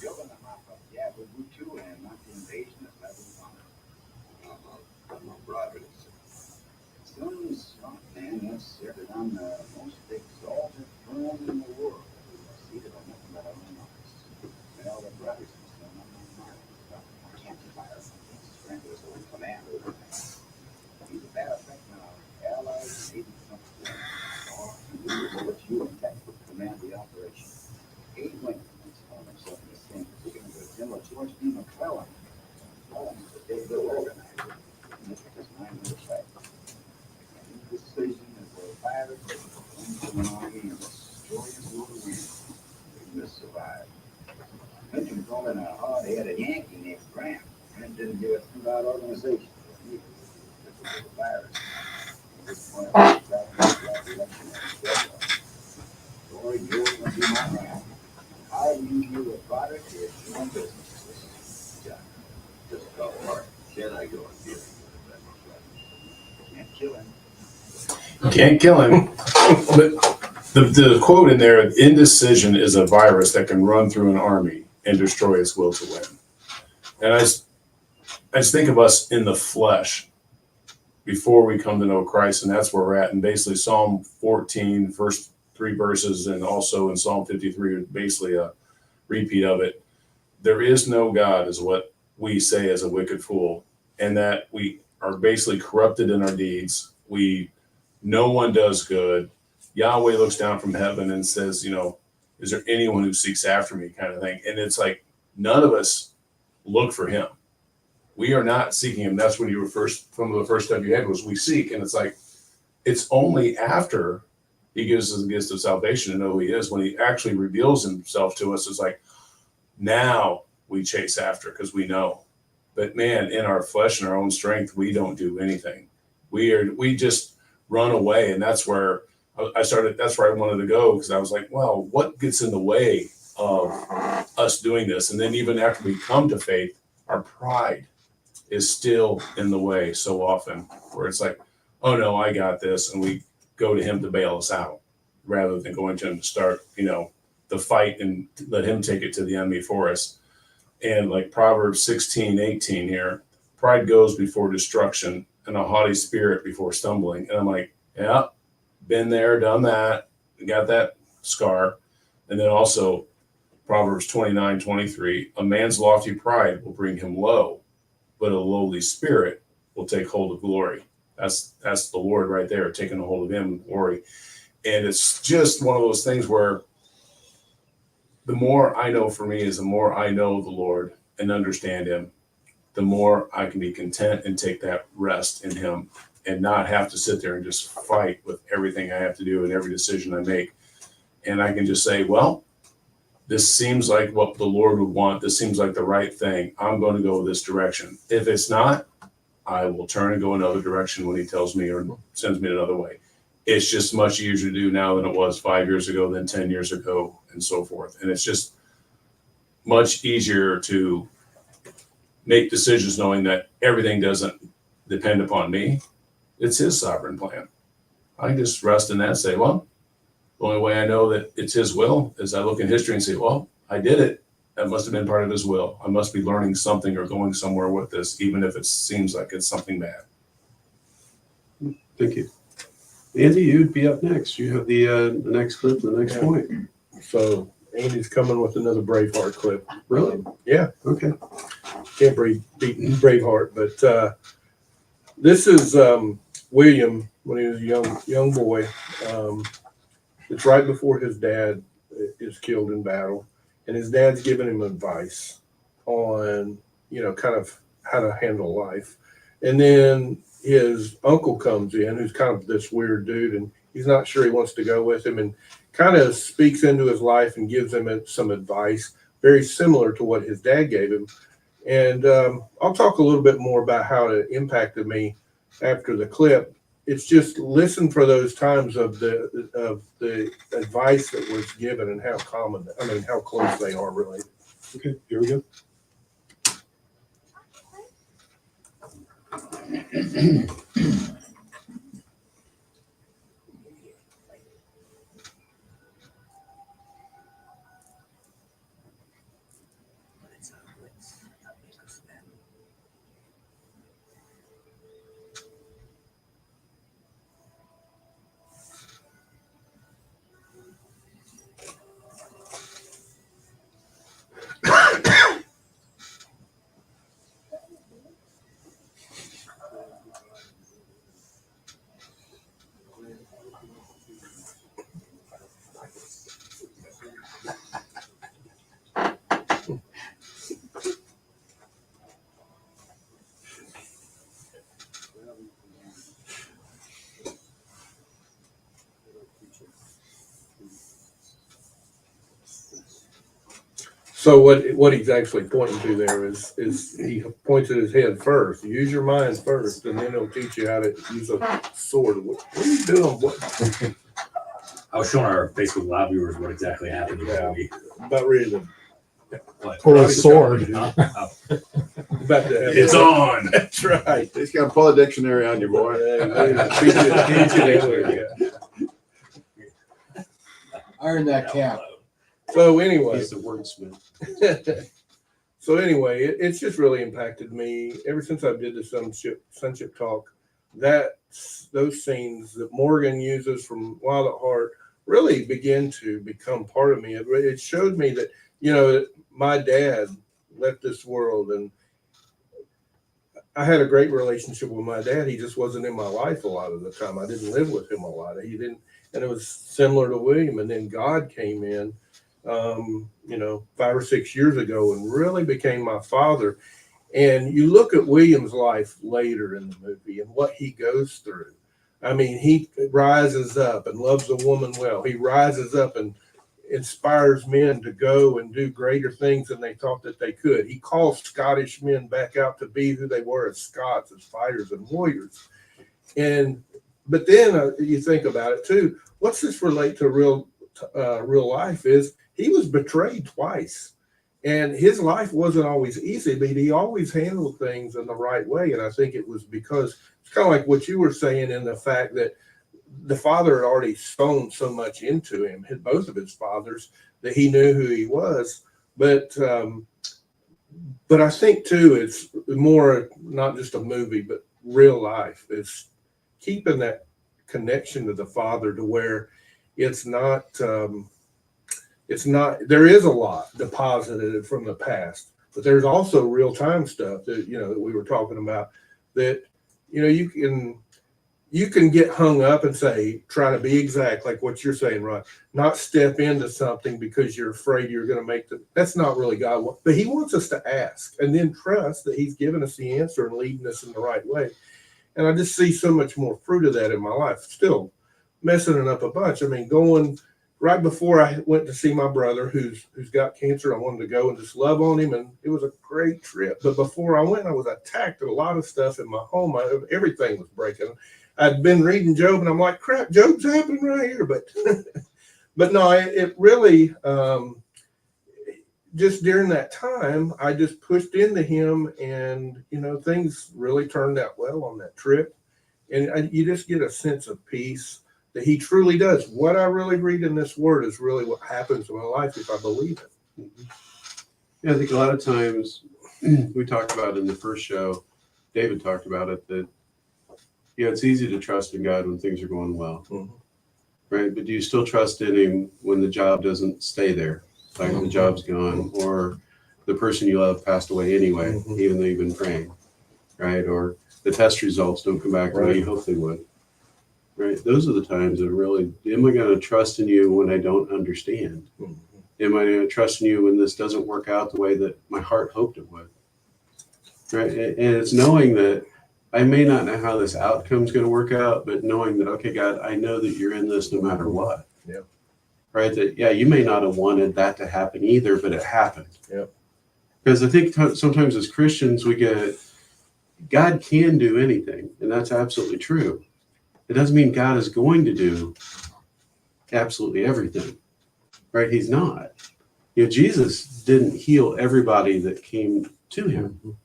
You're going to mop up Jabba too and not the invasion of Lebanon on it. I'm not bribing it. As soon as smart man has served on the most exalted throne in the world, we are seated on nothing but our own hearts. Well, the brothers and so on my mind. I can't defy us against strength as a command over me. He's a bad effect now. Allies needing something. Or what you intend to command the operation. Abe Lincoln has found himself in the same predicament as General George B. McClellan. McClellan was a big little organizer. And this was his mind-oversight. And his decision is a pirate that comes from an army and destroys the win. We must survive. Lincoln called in a hard-headed Yankee named Grant. Grant didn't give a two-out organization. This was a virus. At this point, I was about to make that election. or yours will be my man. I leave you a product, it's one business. Just call Mark. Can I go and get him? Can't kill him. Can't kill him. But the quote in there, indecision is a virus that can run through an army and destroy its will to win. And I just think of us in the flesh before we come to know Christ, and that's where we're at. And basically Psalm 14, first 3 verses, and also in Psalm 53, basically a repeat of it. There is no God is what we say as a wicked fool, and that we are basically corrupted in our deeds. No one does good. Yahweh looks down from heaven and says, is there anyone who seeks after me, kind of thing. And it's like, none of us look for him. We are not seeking him. That's when some of the first step you had was we seek. And it's like, it's only after he gives us the gift of salvation to know who he is, when he actually reveals himself to us. It's like, now we chase after because we know. But man, in our flesh and our own strength, we don't do anything. We just run away. And that's where that's where I wanted to go, because I was like, well, what gets in the way of us doing this? And then even after we come to faith, our pride is still in the way so often, where it's like, oh no, I got this. And we go to him to bail us out rather than going to him to start, the fight and let him take it to the enemy for us. And like Proverbs 16:18 here, pride goes before destruction and a haughty spirit before stumbling. And I'm like, yeah, been there, done that, got that scar. And then also Proverbs 29:23, a man's lofty pride will bring him low, but a lowly spirit will take hold of glory. That's the Lord right there, taking a hold of him, glory. And it's just one of those things where the more I know for me is the more I know the Lord and understand him, the more I can be content and take that rest in him and not have to sit there and just fight with everything I have to do and every decision I make. And I can just say, well, this seems like what the Lord would want. This seems like the right thing. I'm going to go this direction. If it's not, I will turn and go another direction when he tells me or sends me another way. It's just much easier to do now than it was 5 years ago, than 10 years ago, and so forth. And it's just much easier to make decisions knowing that everything doesn't depend upon me. It's his sovereign plan. I can just rest in that and say, well, the only way I know that it's his will is I look in history and say, well, I did it. That must have been part of his will. I must be learning something or going somewhere with this, even if it seems like it's something bad. Thank you. Andy, you'd be up next. You have the next clip, the next point. So Andy's coming with another Braveheart clip. Really? Yeah. Okay. Can't beat Braveheart, but this is William when he was a young boy. It's right before his dad is killed in battle, and his dad's giving him advice on kind of how to handle life. And then his uncle comes in, who's kind of this weird dude, and he's not sure he wants to go with him, and kind of speaks into his life and gives him some advice very similar to what his dad gave him. And I'll talk a little bit more about how it impacted me after the clip. It's just listen for those times of the advice that was given and how how close they are really. Okay, here we go. So what he's actually pointing to there is he points at his head first. Use your mind first, and then he'll teach you how to use a sword. What are you doing? What? I was showing our Facebook Live viewers what exactly happened in the Yeah. movie. About ready to, But- Pull a sword. about to have. It's on. That's right. He's got to pull a dictionary on you, boy. Iron that cap. So anyway. He's the wordsmith. So anyway, it's just really impacted me ever since I did the Sonship Talk. Those scenes that Morgan uses from Wild at Heart really begin to become part of me. It showed me that, you know, my dad left this world, and I had a great relationship with my dad. He just wasn't in my life a lot of the time. I didn't live with him a lot. He didn't, and it was similar to William. And then God came in, you know, 5 or 6 years ago and really became my father. And you look at William's life later in the movie and what he goes through. I mean, he rises up and loves a woman well. He rises up and inspires men to go and do greater things than they thought that they could. He calls Scottish men back out to be who they were as Scots, as fighters and warriors. But then you think about it too. What's this relate to real life is he was betrayed twice. And his life wasn't always easy, but he always handled things in the right way. And I think it was because it's kind of like what you were saying in the fact that the father had already sown so much into him, both of his fathers, that he knew who he was. But I think too, it's more not just a movie, but real life. It's keeping that connection to the father to where it's not. There is a lot deposited from the past, but there's also real time stuff that, you know, that we were talking about that, you know, you can get hung up and say, try to be exact, like what you're saying, Rod, not step into something because you're afraid you're going to that's not really God. But he wants us to ask and then trust that he's given us the answer and leading us in the right way. And I just see so much more fruit of that in my life, still messing it up a bunch. I mean, going right before I went to see my brother who's got cancer, I wanted to go and just love on him, and it was a great trip. But before I went, I was attacked with a lot of stuff in my home. Everything was breaking. I'd been reading Job, and I'm like, crap, Job's happening right here. But but no, it really just during that time, I just pushed into him, and you know, things really turned out well on that trip, and you just get a sense of peace. That he truly does. What I really read in this word is really what happens in my life if I believe it. Mm-hmm. Yeah, I think a lot of times we talked about in the first show, David talked about it, that, you know, it's easy to trust in God when things are going well, right? But do you still trust in him when the job doesn't stay there? Like the job's gone, or the person you love passed away anyway, even though you've been praying, right? Or the test results don't come back the way you hope they would. Right. Those are the times that really, am I going to trust in you when I don't understand? Am I going to trust in you when this doesn't work out the way that my heart hoped it would? Right. And it's knowing that I may not know how this outcome is going to work out, but knowing that, okay, God, I know that you're in this no matter what. Yeah. Right. That, yeah, you may not have wanted that to happen either, but it happened. Yeah. Because I think sometimes as Christians, we get, God can do anything. And that's absolutely true. It doesn't mean God is going to do absolutely everything, right? He's not. You know, Jesus didn't heal everybody that came to him,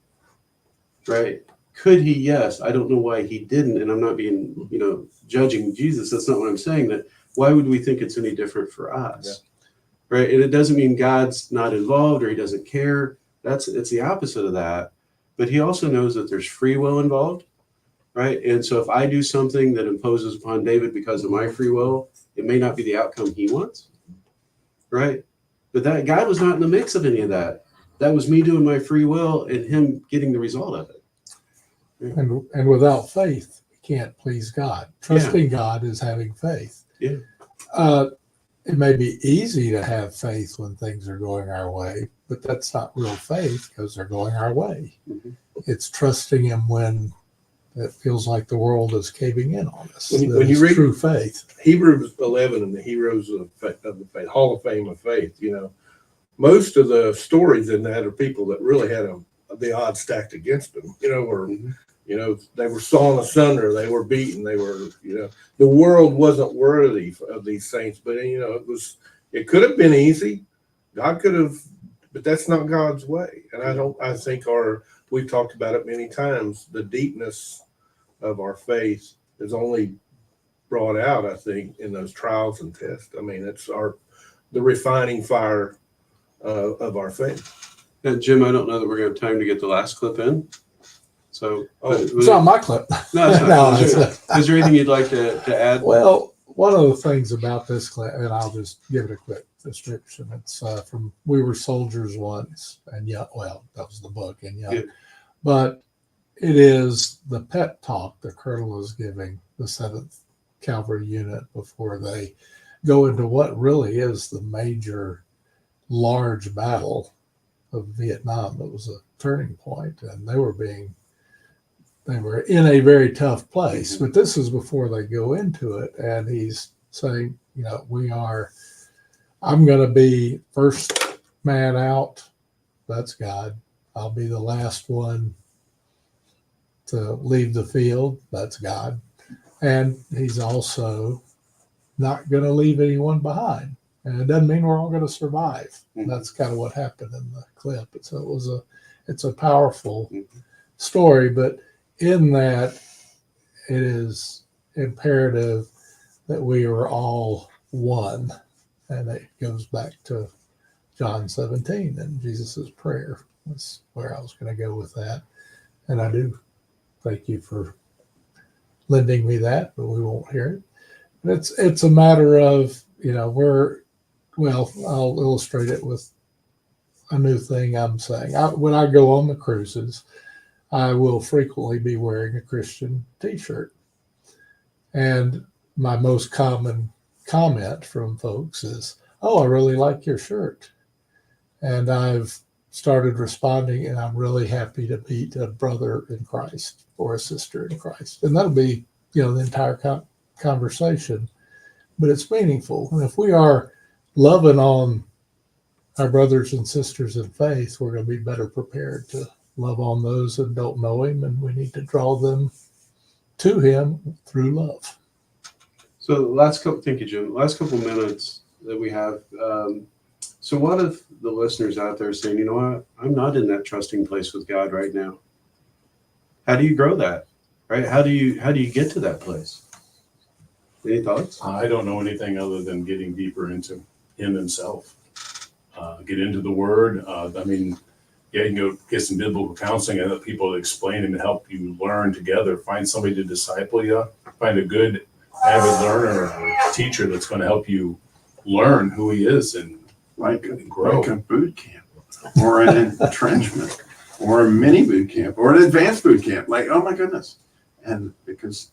right? Could he? Yes. I don't know why he didn't, and I'm not being, you know, judging Jesus. That's not what I'm saying. That why would we think it's any different for us, right? And it doesn't mean God's not involved or he doesn't care. It's the opposite of that. But he also knows that there's free will involved. Right. And so if I do something that imposes upon David because of my free will, it may not be the outcome he wants. Right. But that God was not in the mix of any of that. That was me doing my free will and him getting the result of it. And without faith, you can't please God. Trusting God is having faith. Yeah. It may be easy to have faith when things are going our way, but that's not real faith because they're going our way. It's trusting him when it feels like the world is caving in on us. When you read true faith, Hebrews 11 and the heroes of the faith, Hall of Fame of faith, you know, most of the stories in that are people that really had the odds stacked against them, you know, or You know, they were sawn asunder, they were beaten, they were, you know, the world wasn't worthy of these saints, but you know, it could have been easy. God could have, but that's not God's way. And I think we've talked about it many times, the deepness of our faith is only brought out, I think, in those trials and tests. I mean, it's the refining fire of our faith. And Jim, I don't know that we're going to have time to get the last clip in. So, It's not my clip. no, it's not. No, is, it's is there anything you'd like to add? Well, one of the things about this clip, and I'll just give it a quick description. It's from We Were Soldiers Once, and yeah, well, that was the book, and yeah, but it is the pep talk the colonel is giving the 7th Cavalry Unit before they go into what really is the major, large battle of Vietnam. It was a turning point, and they were in a very tough place. But this is before they go into it, and he's saying, you know, I'm going to be first man out. That's God. I'll be the last one to leave the field. That's God. And he's also not going to leave anyone behind. And it doesn't mean we're all going to survive. That's kind of what happened in the clip. So it's a powerful story, but in that it is imperative that we are all one. And it goes back to John 17 and Jesus's prayer. That's where I was going to go with that. And I do thank you for lending me that, but we won't hear it. But it's a matter of, you know, I'll illustrate it with a new thing I'm saying. When I go on the cruises, I will frequently be wearing a Christian t-shirt. And my most common comment from folks is, "Oh, I really like your shirt." And I've started responding, and I'm really happy to meet a brother in Christ or a sister in Christ. And that'll be, you know, the entire conversation, but it's meaningful. And if we are loving on our brothers and sisters in faith, we're going to be better prepared to love on those that don't know him, and we need to draw them to him through love. So thank you, Jim. Last couple minutes that we have. So what if the listeners out there are saying, you know what, I'm not in that trusting place with God right now? How do you grow that? Right? How do you get to that place? Any thoughts? I don't know anything other than getting deeper into him himself. Get into the word. I mean, yeah, you can go get some biblical counseling and let people explain and help you learn together. Find somebody to disciple you. Find a good avid learner or teacher that's going to help you learn who he is and grow. Like a boot camp or an entrenchment or a mini boot camp or an advanced boot camp. Like, oh my goodness. And because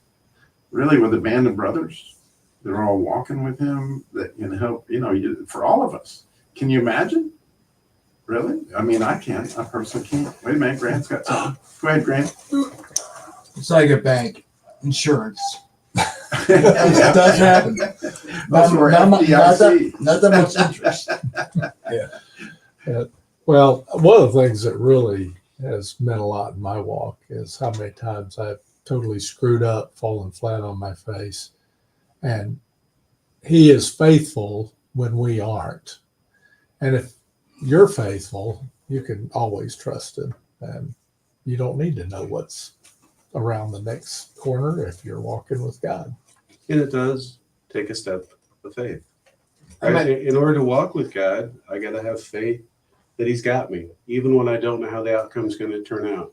really with a band of brothers, they're all walking with him that can help, you know, for all of us. Can you imagine? Really? I mean, I can't. I personally can't. Wait a minute, Grant's got something. Go ahead, Grant. It's like a bank, insurance. It does happen. That's where FDIC. Not that much interest. Well, one of the things that really has meant a lot in my walk is how many times I've totally screwed up, fallen flat on my face. And he is faithful when we aren't. And if you're faithful, you can always trust him. And you don't need to know what's around the next corner if you're walking with God. And it does take a step of faith. Right? In order to walk with God, I got to have faith that he's got me, even when I don't know how the outcome's going to turn out.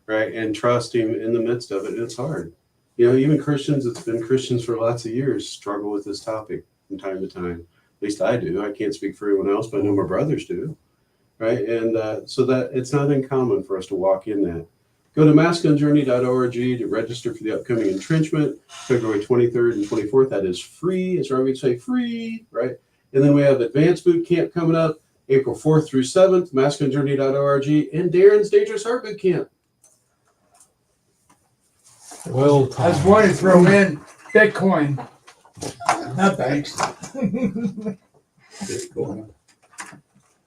Right? And trust him in the midst of it. And it's hard. You know, even Christians that's been Christians for lots of years struggle with this topic from time to time. At least I do. I can't speak for everyone else, but I know my brothers do. Right? And so that it's not uncommon for us to walk in that. Go to masculinejourney.org to register for the upcoming entrenchment, February 23rd and 24th. That is free. As Robbie would say, free, right? And then we have Advanced Boot Camp coming up, April 4th through 7th, masculinejourney.org, and Darren's Dangerous Heart Boot Camp. Well, I was wanting to throw in Bitcoin. Not banks. Cool.